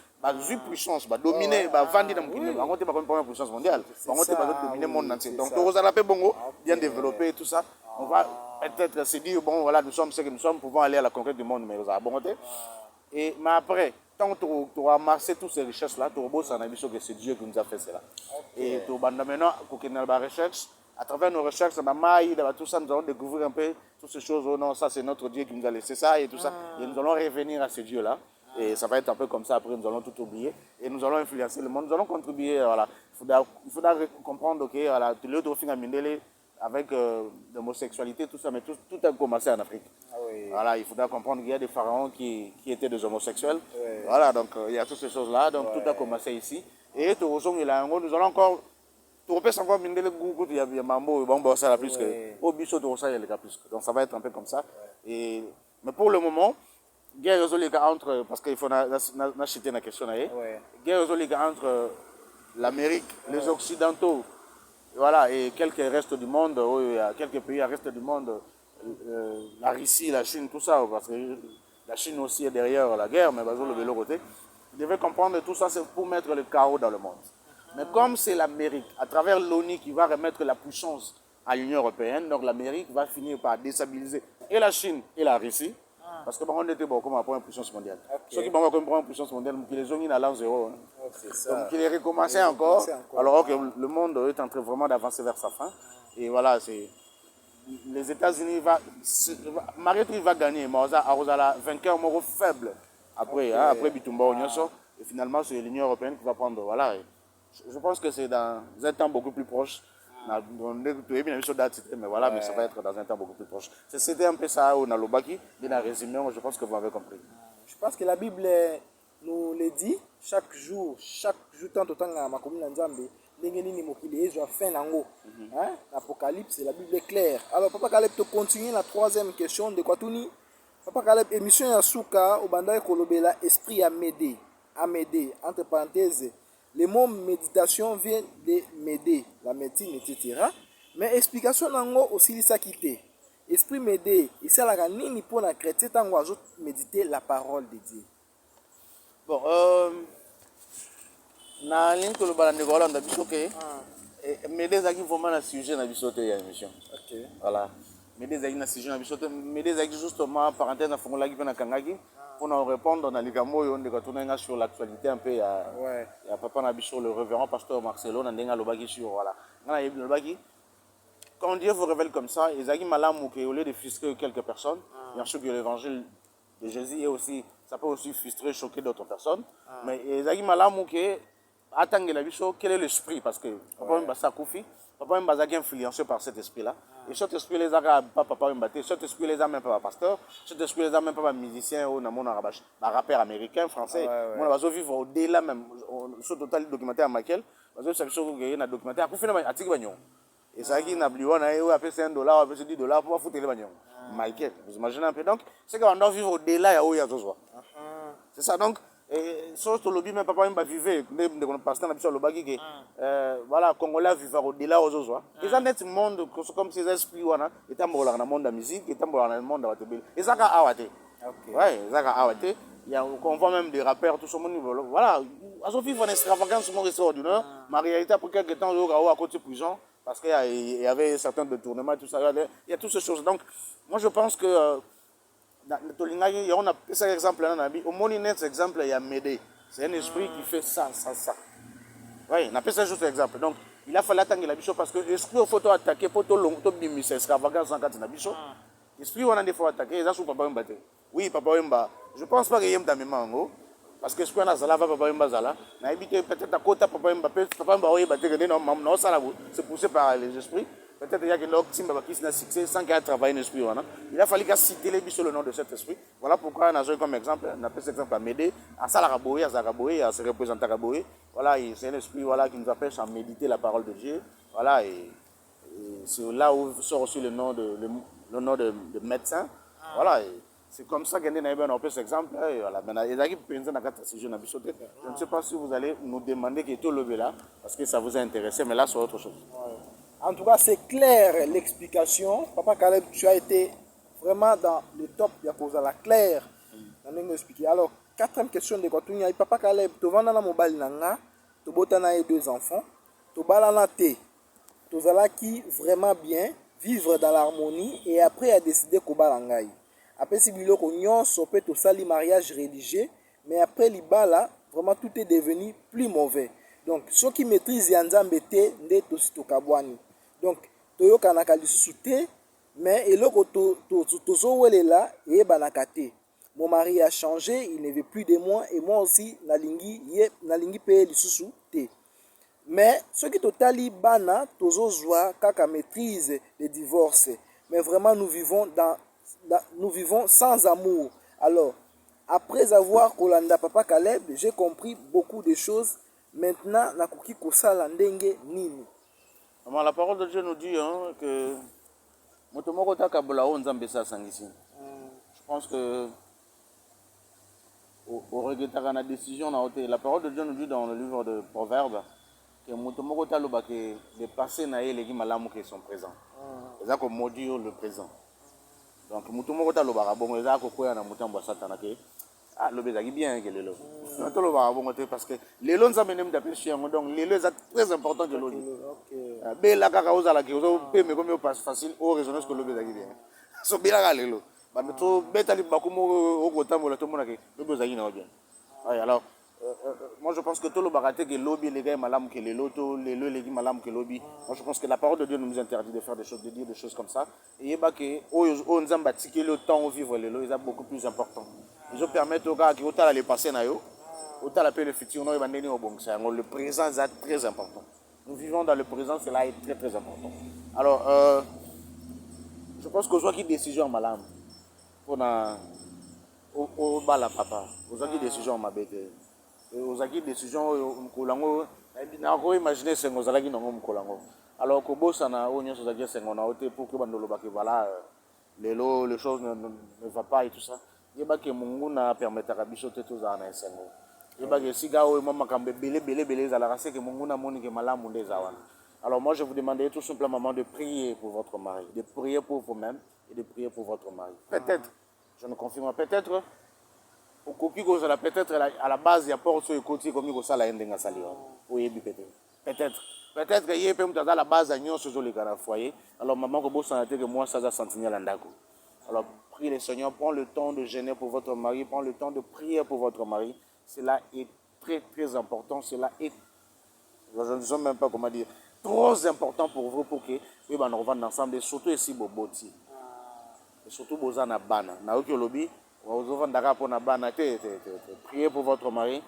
Une puissance, dominer, vendre dans le monde. On va pas une puissance mondiale. On va dominer le monde entier. Donc, tout ça, bongo, bien développé et tout ça. On va peut-être se dire, bon, voilà, nous sommes ce que nous sommes, pouvons aller à la conquête du monde, mais vous avez bon côté. Mais après, tant que tu auras amassé toutes ces richesses-là, tu auras un que c'est Dieu qui nous a fait cela. Et tu vas maintenant, pour qu'il y ait une recherche, à travers nos recherches, tout ça, nous allons découvrir un peu toutes ces choses. Oh non, ça c'est notre Dieu qui nous a laissé ça et tout ça. Et nous allons revenir à ce Dieu-là. Et ça va être un peu comme ça. Après, nous allons tout oublier. Et nous allons influencer le monde. Nous allons contribuer. Voilà. Il faudra comprendre que voilà, tout le monde avec l'homosexualité, tout ça, mais tout a commencé en Afrique. Voilà, il faudra comprendre qu'il y a des pharaons qui étaient des homosexuels. Voilà, donc il y a toutes ces choses-là. Donc tout a commencé ici. Et nous allons encore. Tu repères encore mindele goût il y a mambo bon ça la plus que au biso de ça il y a les plus donc ça va être un peu comme ça et mais pour le moment guerre résolue entre parce qu'il faut n'acheter la question là guerre résolue entre l'Amérique les occidentaux voilà et quelques restes du monde il y a quelques pays à reste du monde la Russie la Chine tout ça parce que la Chine aussi est derrière la guerre mais de l'autre côté vous devez comprendre tout ça c'est pour mettre le chaos dans le monde. Mais comme c'est l'Amérique, à travers l'ONU qui va remettre la puissance à l'Union européenne, donc l'Amérique va finir par déstabiliser et la Chine et la Russie. parce que on était bon comme à première puissance mondiale. Ok. Ceux qui vont comme première puissance mondiale, ils ont mis à l'an zéro. Hein. Oh, c'est ça. Donc il est recommencé encore, alors que le monde est en train vraiment d'avancer vers sa fin. Et voilà, c'est les États-Unis Mariette va gagner, mais on a vainqueur moro faible après, hein, après Bitumba Onyonso. Et finalement, c'est l'Union européenne qui va prendre. Voilà. Et je pense que c'est dans un temps beaucoup plus proche. Mais voilà, mais ça va être dans un temps beaucoup plus proche. C'était un peu ça au Nalobaki, dans le résumé, je pense que vous avez compris. Je pense que la Bible nous le dit chaque jour tant autant à ma commune Nzambe, l'engeni mokili ezwa fin nango. Hein? L'Apocalypse, la Bible est claire. Alors Papa Caleb te continue la troisième question de Kwatuni. Papa Caleb émission ya suka au bandai kolobela esprit à m'aider entre parenthèses. Le mot méditation vient de m'aider, la médecine, etc. Mais explication nango aussi ça quitter. Esprit m'aider, et ça la nini pour la chrétien tango azot méditer la parole de Dieu. Bon, na link le bala ndikola ndabiso ke m'aider zaki vraiment na sujet na biso te ya émission. OK. Voilà. M'aider zaki na sujet na biso te, m'aider zaki justement parenthèse na fongola ki pe na kangaki. Pour nous répondre dans les gamins, on est sur l'actualité un peu. Il y a papa Nabi sur le révérend pasteur Marcelo, on a l'obagi sur voilà. Quand Dieu vous révèle comme ça, Isaac Malam au lieu de frustrer quelques personnes, bien sûr que l'évangile de Jésus est aussi, ça peut aussi frustrer, choquer d'autres personnes. Mais Isaac Malam attend la vie quel est l'esprit parce que papa Mbassa Koufi, papa Mbassa est influencé par cet esprit-là. Et cet esprit les a pas papa Mbaté, cet esprit les a même pas pasteur, cet esprit les a même pas musicien ou namon arabash, rappeur américain, français. On va vivre au-delà même, sur total documentaire à Michael, on va vivre un documentaire à Koufina Atik Bagnon. Et ça qui n'a plus on a appelé $1, appelé $10 pour foutre les bagnons. Michael, vous imaginez un peu donc, c'est qu'on doit vivre au-delà à où il y a besoin. C'est ça donc. Et sur le lobby, même papa m'a vivé, on passe dans la mission lobby que voilà, Congolais vivent au-delà aux autres. Et ça net monde comme ces esprits wana, et tambo dans le monde de la musique, et tambo dans le monde de la télé. Et ça a awate. Ouais, ça a awate. Il y a on voit même des rappeurs tout ce monde voilà, à son vivre en extravagance mon extraordinaire. Ma réalité après quelques temps au à côté prison parce qu'il y avait certains détournements tout ça. Il y a toutes ces choses. Donc moi je pense que on a cet exemple là au Moninet exemple il y a Médé, c'est un esprit qui fait ça. Oui, on appelle ça juste exemple. Donc il a fallu attendre la bicho parce que l'esprit au photo attaquer photo long to bimi c'est extravagance en quand na bicho. L'esprit on a des fois attaquer ça sous papa Mba. Oui, papa Mba. Je pense pas qu'il y ait dans mes mango parce que ce qu'on a zala va papa Mba zala. Na habité peut-être à côté papa Mba oui battre que non ça là c'est poussé par les esprits. Peut-être qu'il y a quelqu'un qui n'a succès sans qu'il ait travaillé un esprit. Il a fallu qu'il cite les biches le nom de cet esprit. Voilà pourquoi on a joué comme exemple. On a pris cet exemple à m'aider. À Salaraboé, à Zaraboé, à se représenter à Raboé. Voilà, c'est un esprit voilà, qui nous empêche à méditer la parole de Dieu. Voilà, et c'est là où sort aussi le nom de médecin. Voilà, c'est comme ça qu'on a pris cet exemple. Voilà, maintenant, je ne sais pas si vous allez nous demander qu'il y ait tout levé là, parce que ça vous a intéressé, mais là, c'est autre chose. En tout cas, c'est clair l'explication. Papa Caleb, tu as été vraiment dans le top. Il y a causé la claire. Alors, quatrième question de Kotounia. Papa Caleb, tu vas dans la mobile nanga, tu as deux enfants, tu vas dans thé. Tu vas qui vraiment bien vivre dans l'harmonie et après a décidé que balangai. Après si bilo ko nyon sopé to sali mariage religieux, mais après libala vraiment tout est devenu plus mauvais. Donc ceux qui maîtrisent Nzambe te nde to sitokabwani. Donc, toyoka na kalisusu te, mais eloko tozowelela et banakate. Mon mari a changé, il ne veut plus de moi et moi aussi nalingi pe lisusu te. Mais ceux qui totali bana tozozwa kaka maîtrise le divorce. Mais vraiment nous vivons sans amour. Alors, après avoir kolanda papa Caleb, j'ai compris beaucoup de choses. Maintenant nakoki kosala ndenge nini. La parole de Dieu nous dit que je pense que au regard de la décision, la parole de Dieu nous dit dans le livre de Proverbes que le passé n'a pas les malamu qui sont présents. C'est ça qu'on maudit le présent. Donc, ah, le bézagi bien que le lot. Parce que les lots, ça mène d'après chien. Donc, les lots, c'est très important que l'eau. Mais la cacaosa, la cacaosa, mais comme il passe facile, au raisonnable que le bézagi bien. So, bien la les lots. Bandeto betali bakumo au kotambola tout le monde ke bebo zaki na bien. Ouais, alors moi je pense que tout le baraté que lobby les gars malam que les loto les malam que lobby. Moi je pense que la parole de Dieu nous interdit de faire des choses, de dire des choses comme ça. Et yeba que o nzamba tiki le temps au vivre les lots, ils sont beaucoup plus important. Ils ont permettre aux gars qui autant aller passer na yo, autant la paix le futur non bandeni au bon ça. Le présent est très important. Nous vivons dans le présent, cela est très très important. Alors je pense que soit qui décision malam pour na au bala papa, aux qui décision ma bête. Aux acquis décision mkolango na ko imaginer sengo zalaki nango mkolango alors ko bossa na onyo zaki sengo na ote pour que bandolo ba que voilà les choses ne va pas et tout ça yeba que mungu na permettre biso te to za na sengo yeba que siga o mama kambe belé za la race que mungu na moni que malamu ndeza wana. Alors moi je vous demandais tout simplement de prier pour votre mari, de prier pour vous-même et de prier pour votre mari. Peut-être, je ne confirme pas, peut-être peut-être à la base il y a pas ce côté comme il ça la endenga sali oui peut-être que y peut à la base à nyon sur le foyer alors maman ko bossa que moi ça a sentinelle andako alors prie le Seigneur, prends le temps de jeûner pour votre mari, prends le temps de prier pour votre mari, cela est très très important, cela est je ne sais même pas comment dire trop important pour vous pour que oui ben on revende ensemble et surtout ici boboti et surtout bozana bana na oki lobby priez pour votre mari.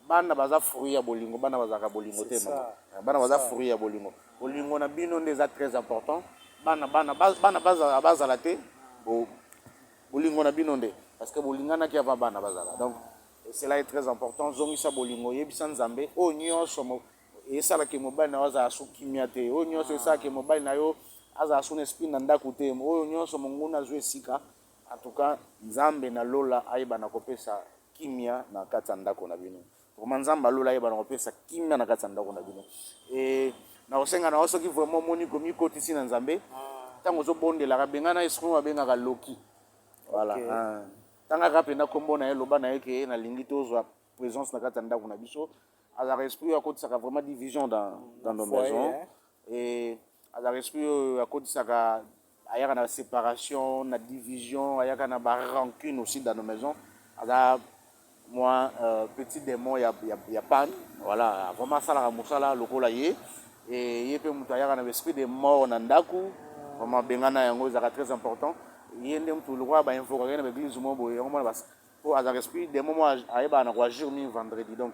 Bana baza fruit ya bolingo, bana baza ka bolingo te mama. Bana baza fruit ya bolingo. Bolingo na bino déjà très important. Bana baza la te. Bolingo na bino nde parce que bolingana ki ava bana baza la. Donc cela est très important. Zongisa bolingo yebisa nzambe o nyonso mo esala ke mobile na waza asu kimia te. O nyonso esala ke mobile na yo aza asu esprit na ndako te. O nyonso monguna zwe sika. En tout cas, Nzambe na lola aiba na kopesa kimia na kati ya ndako na bino. Vraiment Nzambe lola aiba na kopesa kimia na kati ya ndako na bino. Et na osenga na osoki vraiment moni komi kotisi na Nzambe. Tango zo bondela ka bengana esprit wa benga ka loki. Voilà. Tanga ka pena kombo na eloba na eke na lingi tozwa présence na kati ya ndako na biso. Azar esprit ya kotisa ka vraiment division dans nos maisons. Et azar esprit ya kotisa ka il y a une séparation, une division, il y a une rancune aussi dans nos maisons. Alors, moi, petit démon, il y a pas. Voilà, vraiment ça, la moussala, le colaïe. Et il y a un esprit de mort dans Ndaku. Vraiment, Bengana, c'est très important. Il y a un tout le roi, il faut que l'église soit pour avoir esprit des moments à agir vendredi. Donc,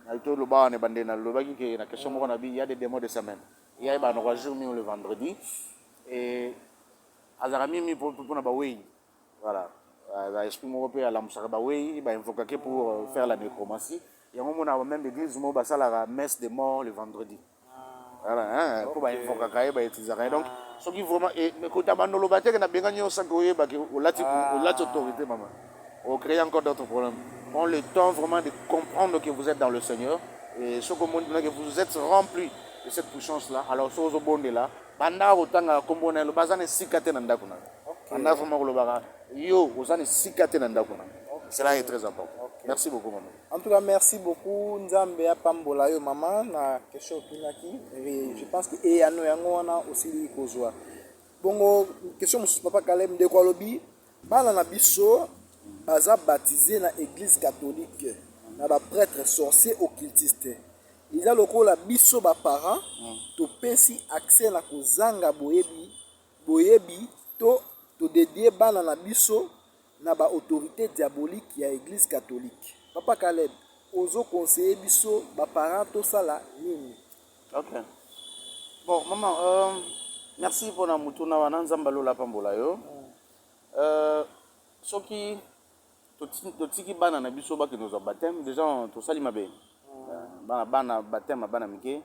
il y a des démons de semaine. Il y a un agir le vendredi. Et azarami pour na bawei voilà esprit mo pe ala musaka bawei ba invoquer pour faire la nécromancie et on a même l'église mo ba sala la messe de mort le vendredi voilà pour ba invoquer ka ba utiliser donc ce qui vraiment et mais ko tabando lo baté na benga nyo sangoye ba ke o lati autorité maman on crée encore d'autres problèmes. Prends le temps vraiment de comprendre que vous êtes dans le Seigneur et ce que vous êtes rempli de cette puissance là alors ce au bon de là banda otanga kombona lo bazane sikate na ndako na banda vraiment lo baga yo ozane sikate na ndako na cela est très important. Merci beaucoup maman. En tout cas merci beaucoup Nzambe ya pambola yo maman na question kinaki et je pense que et ano yango wana aussi kozwa bongo question musu papa Kalem de ko lobi bana na biso baza baptisé na église catholique na ba prêtre sorcier occultiste. Il y a le la biso ba parents to pesi accès na kozanga boyebi to dédier bana na biso na ba autorité diabolique ya église catholique. Papa Caleb ozo conseiller biso ba parents to sala nini? OK. Bon maman merci pour na mutuna wana Nzamba lola pambola yo. Soki to tiki bana na biso ba ke nous baptême déjà to sali mabe. Bana baptême bana mike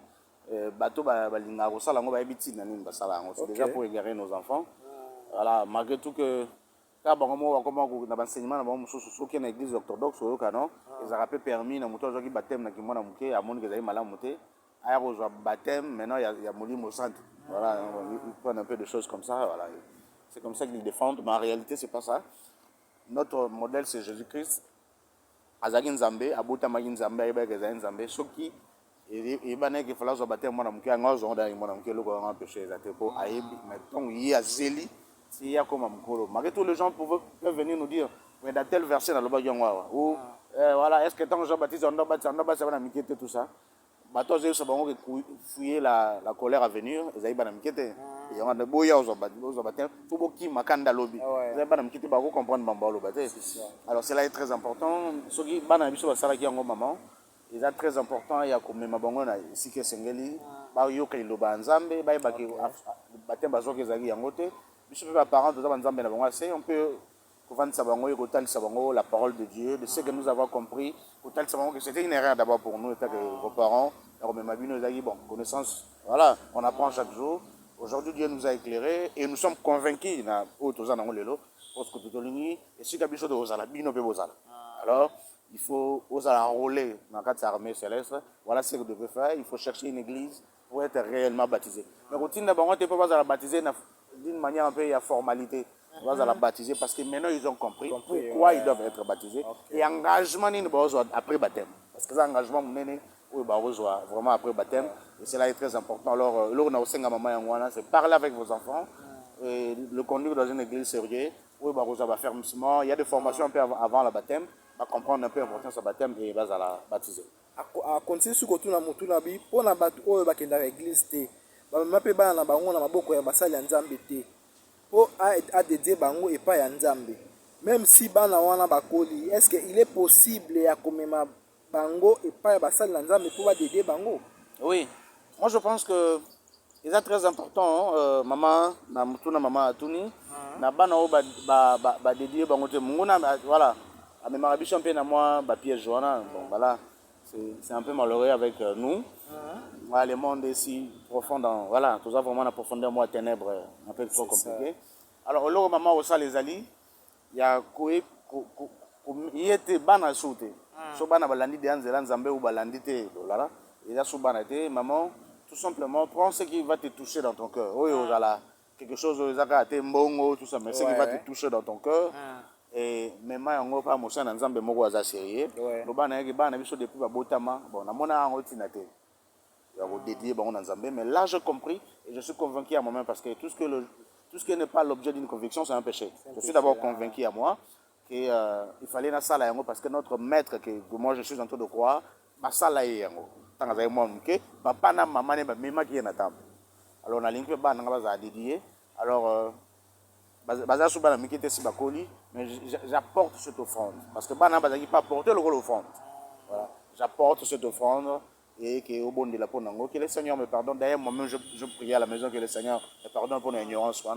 bato balinga ko sala ngo ba ebiti na nini basala ngo c'est déjà pour égarer nos enfants. Voilà, malgré tout que ka bango mo comment na enseignement na bango mususu soki na église orthodoxe oyo kano ils a permis na muto zoki baptême na kimona muke amoni que zali malamu te aya ko zo baptême maintenant il y a molimo centre. Voilà, ils prennent un peu de choses comme ça voilà. C'est comme ça qu'ils défendent mais en réalité c'est pas ça. Notre modèle c'est Jésus-Christ. Azaki Nzambe abuta magi Nzambe ayeba ke zali Nzambe soki et bana ke fala zo baptême mona muke ngo zo ndani mona muke loko nga péché za te po ayebi mais donc yi azeli s'il y a comme Amkolo. Malgré tout, les gens peuvent venir nous dire, mais dans tel verset dans le Bagyanwa, ou voilà, est-ce que tant que Jean-Baptiste, on doit battre, tout ça. Bateau, j'ai eu fouiller la colère à venir, ils avaient banamikete. Il y a des boya aux abattements, tout beau qui makanda lobby. Ils avaient banamikete, bah, vous comprenez, bamba lobate. Alors, cela est très important. Ceux qui banamisu basala qui ont maman, c'est très important. Il y a comme ma bango na ici que sengeli, bah, yoka iloba nzambe, bah, baki batem bazo que zagi yangote. Biso pe parents de nzambe na bango assez, on peut la parole de Dieu, de ce que nous avons compris, que c'était une erreur d'abord pour nous, étant que vos parents, bon, connaissance, voilà, on apprend chaque jour. Aujourd'hui, Dieu nous a éclairés et nous sommes convaincus, alors, il faut enrôler dans l'armée céleste, voilà ce que vous devez faire, il faut chercher une église pour être réellement baptisé. Mais quand on ne peut pas baptiser d'une manière un peu à formalité. On va la baptiser parce que maintenant ils ont compris pourquoi ils doivent être baptisés. Et engagement après baptême. Parce que l'engagement vraiment après baptême. Et cela est très important. Alors, c'est parler avec vos enfants, et le conduire dans une église sérieuse. Il y a des formations un peu avant le baptême, pour comprendre un peu l'importance du baptême et va la baptiser. À continuer sur le motu na bi pour na batu oyo bakenda l'église te. Ba mape ba na bango na maboko ya basali ya Nzambe te. Pour dédier bango et pas Nzambe. Même si bana wana bakoli, est-ce qu'il est possible ya komema bango et pas basali Nzambe pour dédier bango? Oui, moi je pense que c'est très important, maman na mutuna maman atuni na bana o ba dédier bango te munguna voilà. A même Rabbi Champé na moi ba piège joana. Bon voilà, c'est un peu malheureux avec nous. Voilà, le monde est si profond dans voilà, tout ça vraiment la profondeur moi ténèbres un peu trop compliqué. Alors là maman au ça les ali, il y a il était bana sauté. So bana balandi de Nzela Nzambe ou balandi te dolala. Et là sous bana te maman tout simplement prends ce qui va te toucher dans ton cœur. Oui, voilà, quelque chose zaka te mbongo tout ça mais ce qui va te toucher dans ton cœur. Et même yango pa mosa na Nzambe moko aza sérieux. Lo bana yaki bana biso depuis ba botama. Bon na mona yango tinate. Dédié bon Nzambe, mais là j'ai compris et je suis convaincu à moi-même parce que tout ce qui n'est pas l'objet d'une conviction c'est un péché. Je suis d'abord convaincu à moi qu'il fallait na sala yango parce que notre maître que moi je suis en train de croire, ma sala yango. Tant que moi m'ke, papa na maman ne ba mema qui est na table. Alors on a l'inclus ba na ba dédié. Alors baza sou ba na mikete si bakoli, mais j'apporte cette offrande parce que ba na bazaki pas porter le rôle offrande. Voilà, j'apporte cette offrande. Et que au bon de la ponango que le Seigneur me pardonne. D'ailleurs moi-même je priais à la maison que le Seigneur me pardonne pour l'ignorance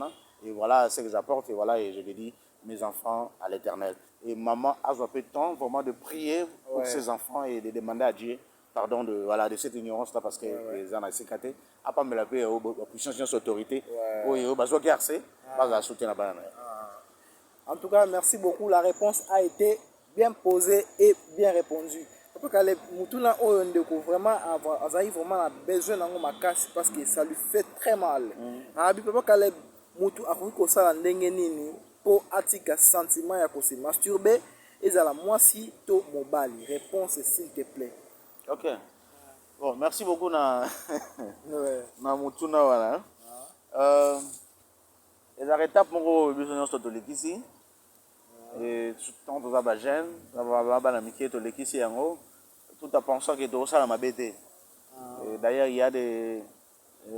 et voilà ce que j'apporte et voilà et je dédie mes enfants à l'Éternel. Et maman a un peu de temps vraiment de prier pour ses enfants et de demander à Dieu pardon de cette ignorance là parce que les gens ont sécrété à pas me la paix aux puissances et autorité oui au besoin garcer pas à soutenir la banane. En tout cas merci beaucoup, la réponse a été bien posée et bien répondue. Parce que mutuna oyo ndeko vraiment azayi vraiment besoin nango makasi parce que ça lui fait très mal. Abi papa kale mutu akoki kosala ndenge nini po atika sentiment ya se masturber ezala mwasi to mobali. Réponse s'il te plaît. OK. Bon, merci beaucoup na na mutuna wana. Les étapes moko besoin de tolekisi. Et tant que ça va gêne, ça va na miki tolekisi yango. Tout en pensant que tout ça m'a bêté. D'ailleurs, il y a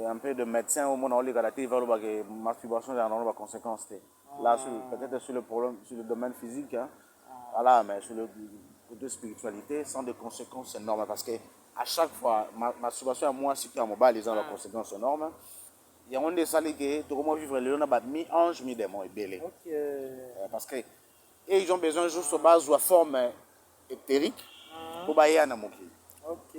un peu de médecins au monde qui ont dit que la masturbation a des conséquences. Là, peut-être sur le problème, sur le domaine physique, hein, voilà, mais sur le côté spiritualité, sans des conséquences énormes. Parce que à chaque fois, ma masturbation à moi, c'est qu'à mon bas, les ont des conséquences énormes. Il y a un des salés qui tout comment vivre le monde, mi-ange, mi-démon et belé. Parce que ils ont besoin juste de base de la forme éthérique. Pour bailler na moki. OK.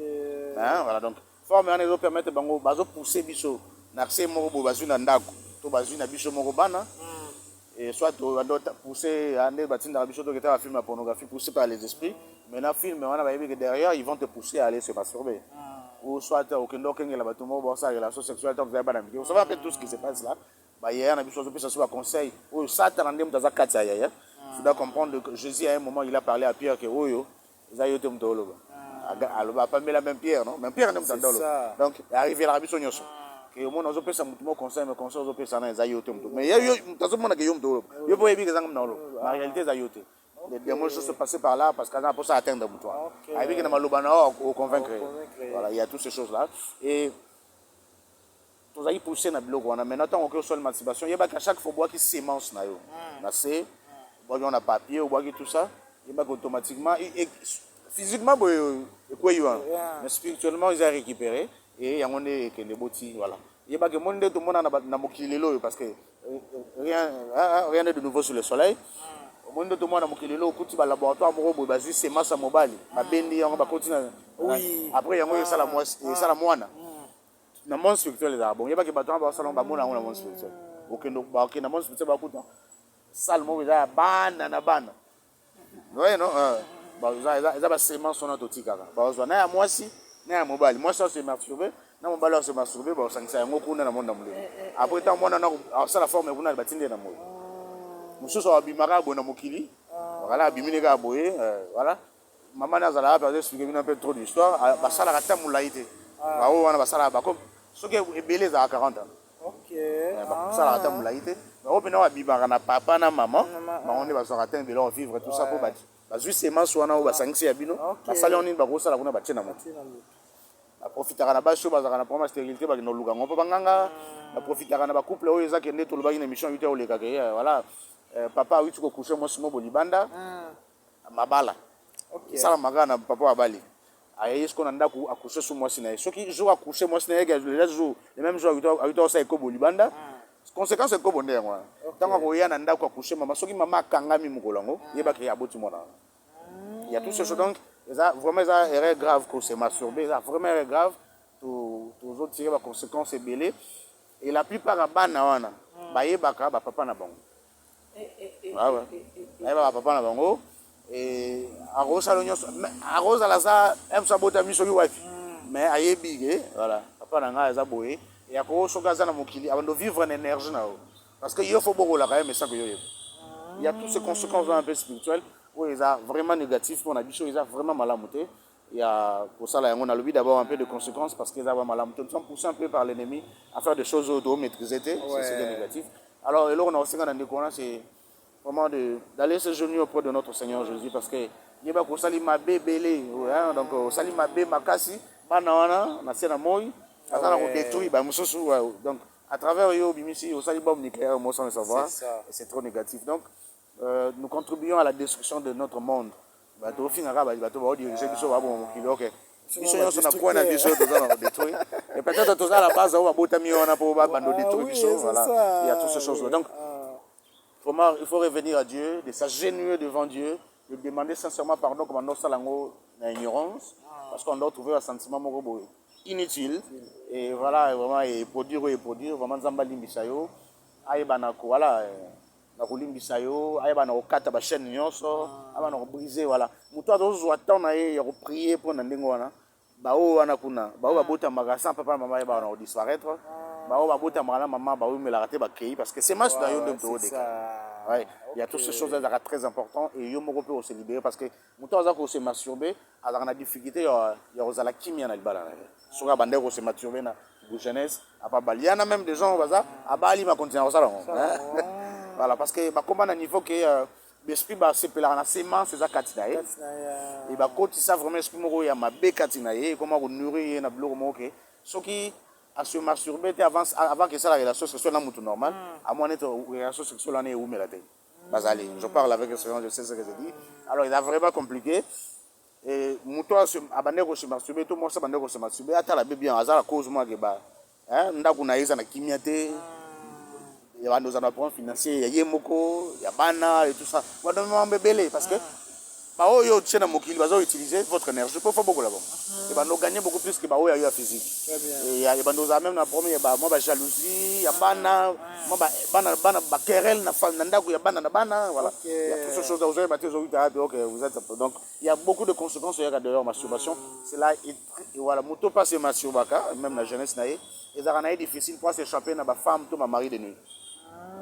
Hein, voilà donc forme on les permettre bango bazo pousser biso na se moko bo bazu na ndako to bazu na biso moko bana et soit on doit pousser ande batinda biso to keta film la pornographie poussé par les esprits mais na film on a baby que derrière ils vont te pousser à aller se masturber ou soit au kendo kengela bato mo bo sa relation sexuelle donc vous avez pas d'amitié ça va faire tout ce qui se passe là bah hier na biso peut ça soit conseil ou ça t'andem dans za katia ya tu dois comprendre que Jésus à un moment il a parlé à Pierre que oyo Zayote mtoloba. Alors pas la même pierre non, même pierre n'est pas dans donc arrivé la rabbin que que au moins on peut ça mutuellement conseil mais conseil on peut ça na zayote mais yo tazo mona que yo mto yo boye bi que zanga mna lo en réalité zayote les démons se passer par là parce qu'on a pour ça atteindre mutuellement avec que na maloba na au convaincre voilà il y a toutes ces choses là et tous aïe pousser na biloko wana maintenant tant que sur l'émancipation il y a pas qu'à chaque fois boire qui sémence na yo na c'est boire on a papier ou boire tout ça il y a automatiquement physiquement quoi mais spirituellement ils ont récupéré et on est que les botti voilà il y a pas que monde tout le monde na mokili lelo parce que rien de nouveau sur le soleil monde tout le monde na mokili lelo kuti ba laboratoire moko boy bazui semence mobile ba bendi on va continuer oui après yango ça la moine na monde spirituel là bon il y a pas que bato ba salon ba mona na monde spirituel OK na monde spirituel ba kuta salmo ya bana na bana ouais non ça va sémence on a tout tika ba na ya mwasi na ya mobile moi ça c'est masturber na mobile c'est masturber ba sangisa yango kuna na monde na mulimo après tant mona na ça la forme kuna ba tinde na moyo mususu wa bimaka bona mokili voilà bimine ka boye voilà maman na zala pa expliquer un peu trop d'histoire ba sala ka tamulaite ba o wana ba sala ba comme ce que ebele za 40 ans OK ba sala ka tamulaite ba o pena wa bimaka na papa na maman ba on ba sala atteindre leur vivre tout ça pour ba juste semence wana o ba sangisi ya bino ba sala on ba ko sala kuna ba tena mo a profitera na ba show ba za na problème stérilité ba no luka ngopo banganga a profitera na ba couple o eza kende to lo ba une émission 8 heures le ka voilà papa a eu tout coucher moi sur mon libanda mabala ça la magana papa wa bali aye ce qu'on a ndaku accoucher sur moi sina ce qui joue accoucher moi sina les jours les mêmes jours a eu ça ko libanda conséquence ko bonde moi tant ko yana ndaku accoucher mama soki mama kangami mukolongo yeba ki aboti mona il y a tout ce chose donc ça vraiment ça est grave que c'est masturbé ça vraiment est grave tout autres tirer les conséquences et belé et la plupart bana wana ba yebaka ba papa na bango ouais ayeba papa na bango et arrosa l'oignon arrosa la ça aime ça bota miso ki wife mais ayebi ke voilà papa na nga za boye et ako soka za na mokili avant de vivre en énergie na parce que il faut beaucoup la quand même ça que yo il y a toutes ces conséquences un peu spirituelles où ils a vraiment négatif pour la bicho ils a vraiment malamuté il y a pour ça là on a le but d'avoir un peu de conséquences parce qu'ils ont malamuté nous sommes poussés un peu par l'ennemi à faire des choses auto maîtrisées c'est négatif alors et là on a aussi dans des courants c'est vraiment d'aller se joindre auprès de notre Seigneur Jésus parce que il y a pas sali mabe belé donc sali mabe makasi bana wana na sena moy atana ko détruire ba mususu donc à travers yo bimisi au sali bombe nucléaire moi sans le savoir c'est trop négatif donc nous contribuons à la destruction de notre monde ba to finga ka ba to ba diriger biso ba bon kilo OK biso nyonso na kwa na biso tozana détruire et peut-être tozala la base au bota miona pour ba bando détruire biso voilà il y a toutes ces choses là donc il faut revenir à Dieu, de s'agenouiller devant Dieu, de demander sincèrement pardon comme nous salango na ignorance, parce qu'on doit trouver un sentiment inutile. Et voilà, vraiment, et produire, vraiment, Zamba Limbisayo, Aïbana, voilà, na Limbisayo, Aïbana, au kata, ba chaîne nyonso, Aïbana, briser, voilà. Moutoua, dozo, attend, il a prié pour Nandengwana, Bao, Anakuna, Bao, Abota, Magasin, papa, maman, Aïbana, disparaître. Maman, mais la raté parce que c'est match dans le ouais, il y a toutes ces choses là très importantes et yo moko peut se libérer parce que muto za ko se masturber alors on a difficulté il y a la kimia na libala sur la bande ko se masturber na jeunesse à pas baliana même des gens baza à bali ma continuer ça voilà parce que ba combat na niveau que l'esprit ba se pela na semence ça katina et ba koti ça vraiment esprit moko ya mabe katina et comment ko nourrir na bloko moko ce qui à se masturber avant que ça la relation sexuelle na mutu normal à moins d'être relation sexuelle on est où mais la tête bazali je parle avec ce je sais ce que je dis alors il a vraiment compliqué et mutu abandé ko se masturber tout moi ça abandé ko se masturber ata la bébé en hasard à cause moi que ba ndaku na isa na kimiate il y a nos apports financiers il y a yemoko il y a bana et tout ça moi donne moi bébé parce que bao yo tchena mokili bazo utiliser votre énergie pour faire beaucoup là-bas et ben nous gagner beaucoup plus que bao ya yo physique et ya ben nous a même na premier ba moi ba jalousie ya bana moi bana ba querelle na femme ndako ya bana na bana voilà il y a toutes ces choses vous avez battu OK vous êtes donc il y a beaucoup de conséquences il y a d'ailleurs masturbation c'est là et voilà moto passe masturbaka même la jeunesse naé et ça rend difficile pour s'échapper na ba femme tout ma mari de nuit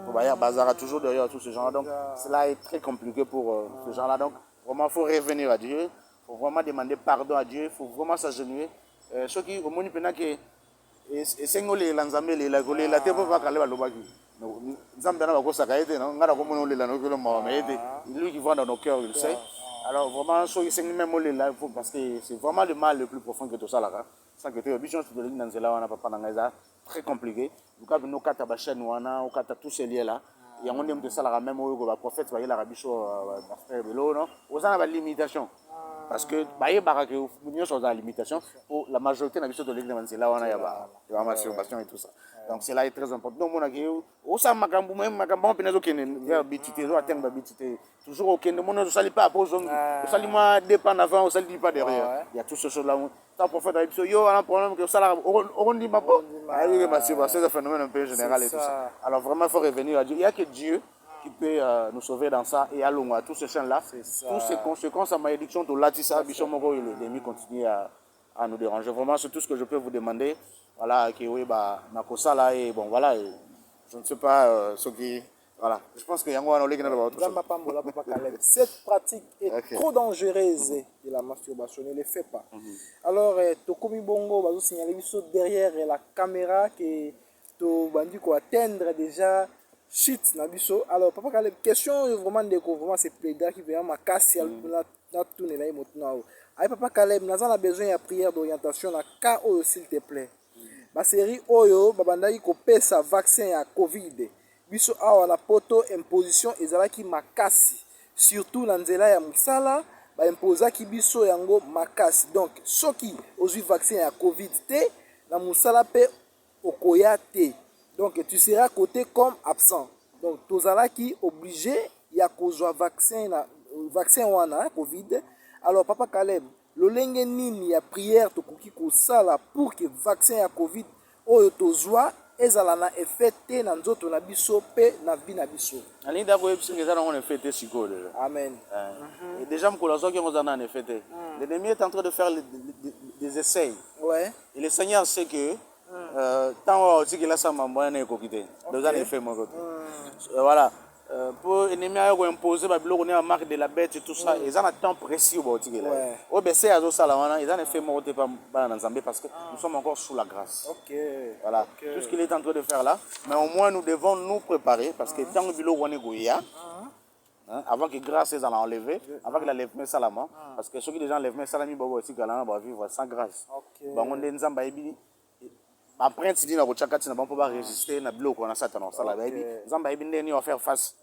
pour ba bazar toujours derrière tout ce genre donc cela est très compliqué pour ce genre là donc vraiment, il faut revenir à Dieu, il faut vraiment demander pardon à Dieu, il faut vraiment s'agenouiller. Ce qui, au moins, il que esengi olela nzambe elela kolela te mpo bakale balobaki nzambe ana bakosaka ye te ngai nakomona olela nokelo mawa me ye te lui qui voit dans nos cœurs il sait. Alors vraiment soki esengi même olela parce que c'est vraiment le mal le plus profond que tosalaka sans que biso nyonso tolingi na nzela wana papa na ngai eza très compliqué luka bino okata bachaîne wana okata tous ces liens là yango nde moto esalaka même oyo baprophète bayelaka biso bafrère belo no oza na balimitation parce que bayebaka ke nyonso oza na limitation po la majorité na biso tolingi na banzela wana ya bamasturbation et tout ça donc c'est là est très important donc omonaki osala makambo makambo mpena ezokende vers biti te ezoatteindre babiti te toujours okende mona osali pas apo ozongi osali mwa deux pas en avant osali dix pas derrière il y a tout ce chose là tant prophète ayebi biso yo wana problème ke osalaka okondima po ayebike masturbation c'est un phénomène un peu général et tout ça alors vraiment il faut revenir à Dieu il y a que Dieu qui peut nous sauver dans ça et allons à tous ces chaînes-là, toutes ces conséquences à malédiction de l'atissa, Bichomoro et l'ennemi continue à nous déranger. Vraiment, c'est tout ce que je peux vous demander. Voilà, qui oui, bah, Makosa là, et bon, voilà, et je ne sais pas ce qui. Voilà, je pense qu'il y a un autre chose. Cette pratique est trop dangereuse de la masturbation, ne le fait pas. Alors, Tokomi Bongo va vous signaler derrière la caméra que tu vas atteindre déjà. Shit nabiso alors papa Caleb question vraiment de vraiment c'est plaidant qui vraiment makasi na tourner là maintenant ay papa Caleb naza na besoin ya prière d'orientation na cas oyo s'il te plaît ba série oyo babandaki kopesa vaccin ya covid biso awa na poto imposition ezalaki makasi surtout na nzela ya musala ba imposaki biso yango makasi donc soki ozwi vaccin ya covid te na musala pe okoya te. Donc tu seras coté comme absent. Donc tozala qui obligé ya kozwa vaccin wana Covid. Alors papa Caleb, lolenge nini ya prière tokoki kosala pour que vaccin ya Covid oyo tozwa ezala na effet te na nzoto na biso pe na vie na biso. Ali ndako yebisi ngeza na on effet te sikolo. Amen. Et déjà mkola soki on a en effet te. L'ennemi est en train de faire des essais. Ouais. Et le Seigneur sait que tant aussi qu'il a sa maman n'est coquité deux ans effet mon côté voilà pour ennemi a imposer babilo on est en marque de la bête et tout ça ils ont un temps précis au boutique là au baisser à ça là ils ont fait mon côté pas dans Zambie parce que nous sommes encore sous la grâce voilà tout ce qu'il est en train de faire là mais au moins nous devons nous préparer parce que tant que bilo on est goya avant que grâce les allons enlever avant que la lève salama parce que ceux qui déjà lève salami bobo aussi galana va vivre sans grâce bon on est Nzamba ebi après tu dis na kochaka tina bon pour résister na biloko na Satan ça la baby Nzamba ebi ndeni va faire face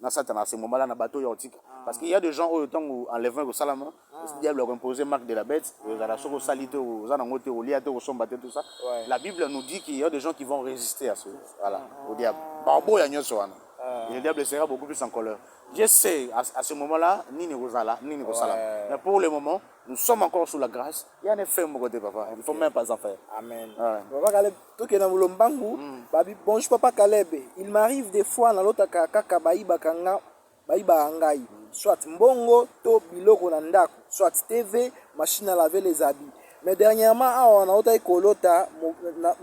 na Satan à ce moment là na bateau yotika parce qu'il y a des gens au temps où enlèvement au salama le diable leur imposer marque de la bête aux alasso salité aux anangote au liate au sombaté tout ça la Bible nous dit qu'il y a des gens qui vont résister à ce voilà au diable barbo ya nyoso wana et le diable sera beaucoup plus en colère. Je sais à ce moment-là, ni Rosala, ni Rosala. Mais pour le moment, nous sommes encore sous la grâce. Il y a un effet, mon côté, papa. Il ne faut même pas en faire. Amen. Papa Caleb, tout est dans le Lombangu. Bonjour, papa Caleb. Il m'arrive des fois, dans l'autre kaka, baïba angai. Soit mbongo, to biloko nandako. Soit TV, machine à laver les habits. Mais dernièrement, on a autre kolota,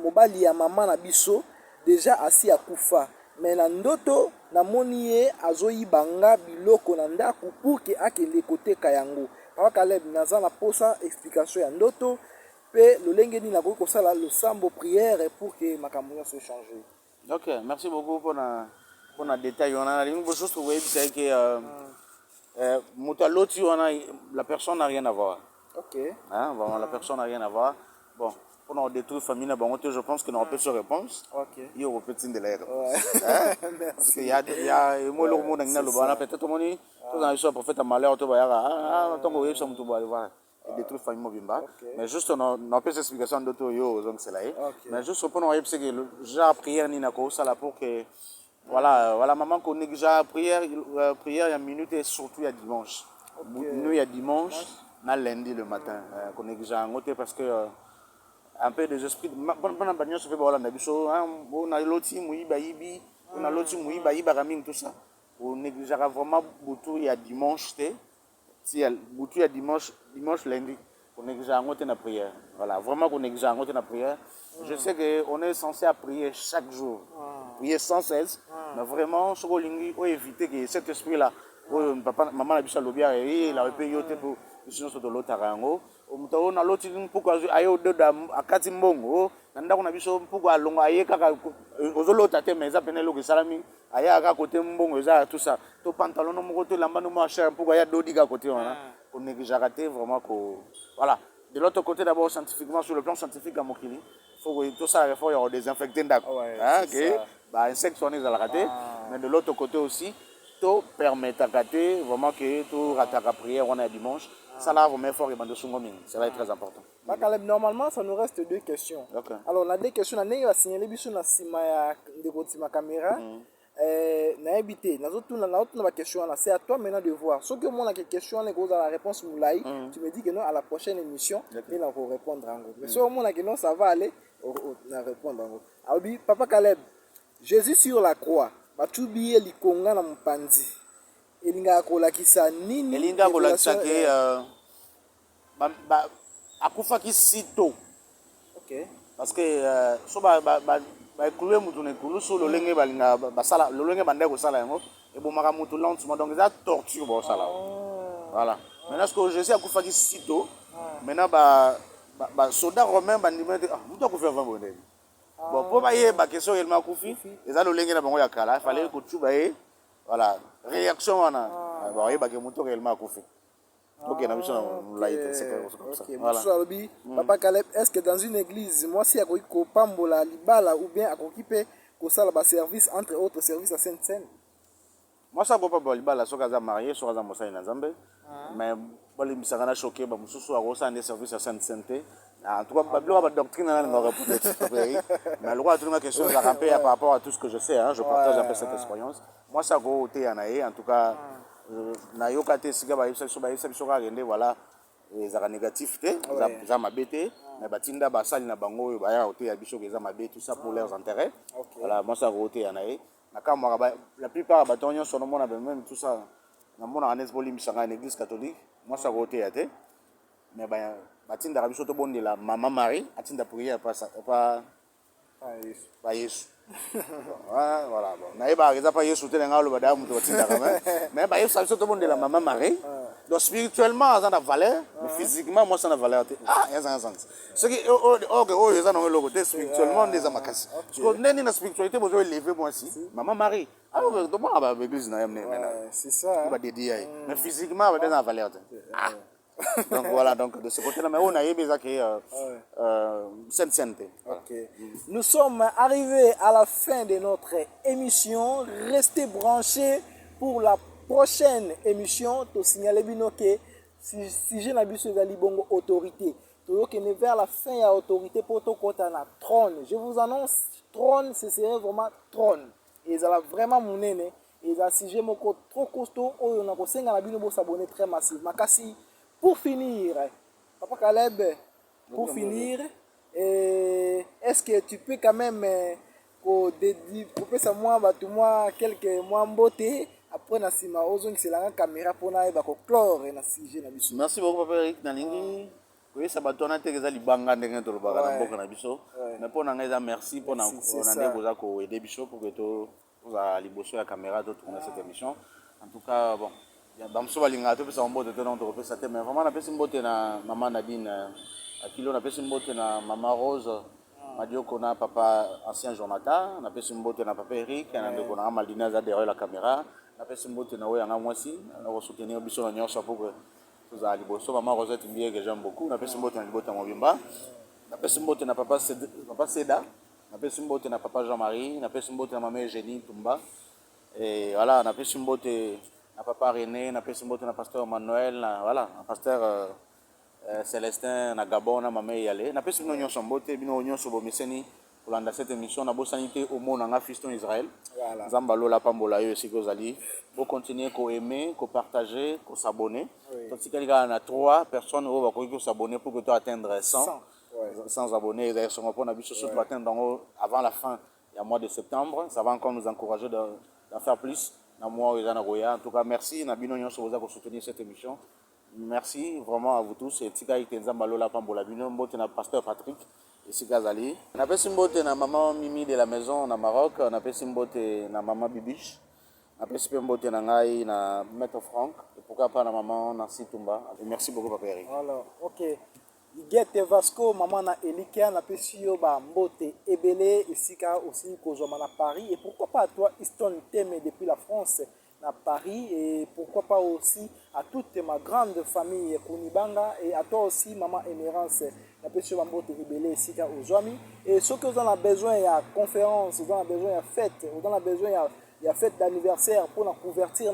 mobali ya maman na biso, déjà assis à Koufa. Mais na ndoto na moni ye azoyibanga biloko na ndako pour que akende côté kayango papa Caleb naza na posa explication ya ndoto pe lolenge ni na ko sala le sambo prière pour que makambo se changer. OK, merci beaucoup pour na détail on a une chose pour voir c'est que mutaloti on a la personne n'a rien à voir. OK. Hein, vraiment la personne n'a rien à voir. Bon on a des trucs familiaux, je pense que nous avons cette réponse. Ok. Il y a un petit de l'air. Parce qu'il y a moi le monde dans le bas peut-être mon ni tout dans le prophète a malheur to ba tant que ça tout ba voir des trucs familiaux bimba mais juste on a pas cette explication d'auto yo donc c'est là mais juste pour nous c'est que j'ai prière ni na ko ça là pour que voilà maman qu'on néglige prière il y a minute et surtout il y a dimanche. Nous il y a dimanche na lundi le matin qu'on néglige ngote parce que un peu des esprits bon banyo se fait voilà na biso on a loti muiba yibi on a loti muiba yiba raming tout ça on négligera vraiment beaucoup il y a dimanche si il y a dimanche lundi on négligera ngote na prière voilà vraiment qu'on négligera ngote na prière je sais que on est censé à prier chaque jour prier sans cesse mais vraiment ce qu'on faut éviter que cet esprit là papa maman la biso lobia il a payé yote pour sinon sur de l'autre rango on a l'autre pourquoi ayo de akati mbongo na ndako na biso mpuku alongo aye kaka ozolota te mais eza pene eloko esalami aye aka kote mbongo eza tout ça to pantalon no moko to elamba no moko cher mpuku aye adodi kaka kote wana konégligeaka te vraiment voilà. De l'autre côté, d'abord, scientifiquement, sur le plan scientifique à Mokili, il faut que tout ça, il faut désinfecter d'accord. Insectes sont à la raté, mais de l'autre côté aussi, tout permet à rater vraiment que tout rate à prière, on a dimanche. Ça là, vraiment fort et bande sungoming, c'est là très important. Normalement, ça nous reste deux questions. Okay. Alors, on a deux questions. On a signalé sur la caméra. Na habité na ma question là, c'est à toi maintenant de voir ce que moi la question là, la réponse moulay, tu me dis que non à la prochaine émission et là pour répondre en gros mais si au moins que non ça va aller na répondre en gros. Alors papa Caleb, Jésus sur la croix batubiye likonga na mpanzi elinga kolakisa nini elinga kolakisa ke akufaki sito. OK, parce que so baekuluye mutu na ekulu so lolenge balinga basala lolenge bande kosala yango ebomaka mutu lentement donc eza torture bosala voilà. Maintenant ce que Jésus akufaki sito maintenant basoda romain bandima te mutu akufi avant bonene bon po bayeba question elema akufi eza lolenge na bango ya kala fallait kotuba ye voilà réaction wana bayebake mutu elema akufi. Ok, Papa Caleb, est-ce que dans une église, moi si ako pambola libala ou bien ako kipe ko sala ba service entre autres services à Sainte-Seine? Moi ça pas ba libala so kaza marié so kaza mosali na Nzambe. Mais boli misanga na choqué ba mususu ako sa des services à Sainte-Sainte. En tout cas, ba doctrine na ngora peut-être. Mais le roi tout ma question la ramper par rapport à tout ce que je sais hein, je partage un peu cette expérience. Moi ça go té anaé en tout cas na yoka te sika ba yisa biso ka rende voilà ezaka négatif te za mabete mais batinda basali na bango ba ya ote ya biso eza mabe tout ça pour leurs intérêts. Voilà moi ça roté anaé na kama la plupart batonyo sono mona même tout ça na mona anes bolim sanga en église catholique moi ça roté ya te mais batinda biso to bondela maman Marie atinda prière pas Yesu. Voilà bon na eba eza pas Yesu te ngalo bada muto batinda quand même mais Yesu ça tout le monde de la maman Marie donc spirituellement ça a valeur mais physiquement moi ça n'a valeur ça sens ce qui ça non le côté spirituellement des amakasi parce que neni na spiritualité besoin élever moi aussi maman Marie donc moi ba église na yamne c'est ça ba dédié mais physiquement ba na valeur donc voilà, donc de ce côté-là, mais on a eu besoin que Sainte-Sainte. Ok. Nous sommes arrivés à la fin de notre émission. Restez branchés pour la prochaine émission. To signaler bino que si je n'abuse de la bongo autorité, to que vers la fin ya autorité pour to kota na trône. Je vous annonce trône, ce serait vraiment trône. Et ça va vraiment mon aîné. Et ça si j'ai moko trop costaud, on a conseillé à la bino pour s'abonner très massivement. Kasi pour finir, Papa Caleb, pour finir, est-ce que tu peux quand même dédier quelques mois beauté après Nassima Ozon qui c'est la caméra pour na ba ko clore na sujet na biso. Merci beaucoup Papa Eric Nalingi. Oui, ça va tourner te ezali banga ndenge to ba na boka na biso. Mais pour na ngeza merci pour na ndeko ko aider biso pour que to za liboso ya caméra to tourner cette émission. En tout cas bon bamso balinga to pesa mbote to na to pesa te mais vraiment na pesa mbote na maman Nadine akilo na pesa mbote na maman Rose Madioko na papa ancien Jonathan na pesa mbote na papa Eric na ndeko na Maldina za derrière la caméra na pesa mbote na oya nga mwasi na ko soutenir biso na nyonso pour que tous à liboso maman Rosette Mbiye que j'aime beaucoup na pesa mbote na libota mobimba na pesa mbote na papa Seda na pesa mbote na papa Jean-Marie na pesa mbote na maman Eugénie Tumba et voilà na pesa mbote na papa René na pesa mbote na pasteur Manuel na voilà na pasteur Célestin na Gabon na maman Yale na pesa bino nyonso mbote bino nyonso bomeseni kolanda cette émission na bosanité au monde nga fiston Israël voilà Nzamba lola pambola yo siko zali bo continuer ko aimer ko partager ko s'abonner donc si quelqu'un a 3 personnes au va ko s'abonner pour que tu atteindre 100 abonnés d'ailleurs sur mon point d'habitude surtout atteindre avant la fin du mois de septembre ça va encore nous encourager d'en faire plus. En tout cas, merci. Nabino Nyonso vous a soutenir cette émission. Merci vraiment à vous tous. Et Tika Itenza Mbalola Pambola Bino, Mbote na Pasteur Patrick et Sika Zali. On a fait Mbote na maman Mimi de la maison na Maroc. On a fait Mbote na maman Bibiche. On a fait Mbote na Ngai na Maître Franck. Et pourquoi pas na maman Nancy Tumba. Et merci beaucoup, Papa Eric. Alors, ok. Igete Vasco, maman na Elikia, na Pesio, ba Mbote, Ebele, Esika aussi, Kozoma na Paris. Et pourquoi pas à toi, Easton Teme depuis la France, na Paris. Et pourquoi pas aussi à toute ma grande famille Kounibanga. Et à toi aussi, maman Émérance, na Pesio, ba Mbote, Ebele, Esika, Ozwami. Et ceux qui ont besoin, il y a conférence, ils ont besoin, il y a fête, ils ont besoin, il y a fête d'anniversaire pour la couverture,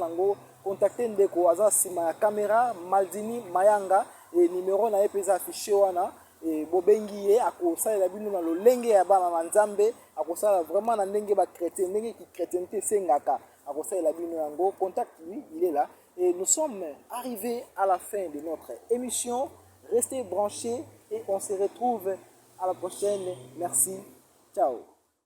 contactez Ndeko, Aza Sima ya caméra, Maldini, Mayanga. Et numéro na epeza affiché wana et bobengi ye akosala bino na lolenge ya bana na nzambe akosala vraiment na ndenge ba chrétien ndenge ki chrétienté sengaka akosala bino yango contact lui il est là et nous sommes arrivés à la fin de notre émission. Restez branchés et on se retrouve à la prochaine. Merci, ciao.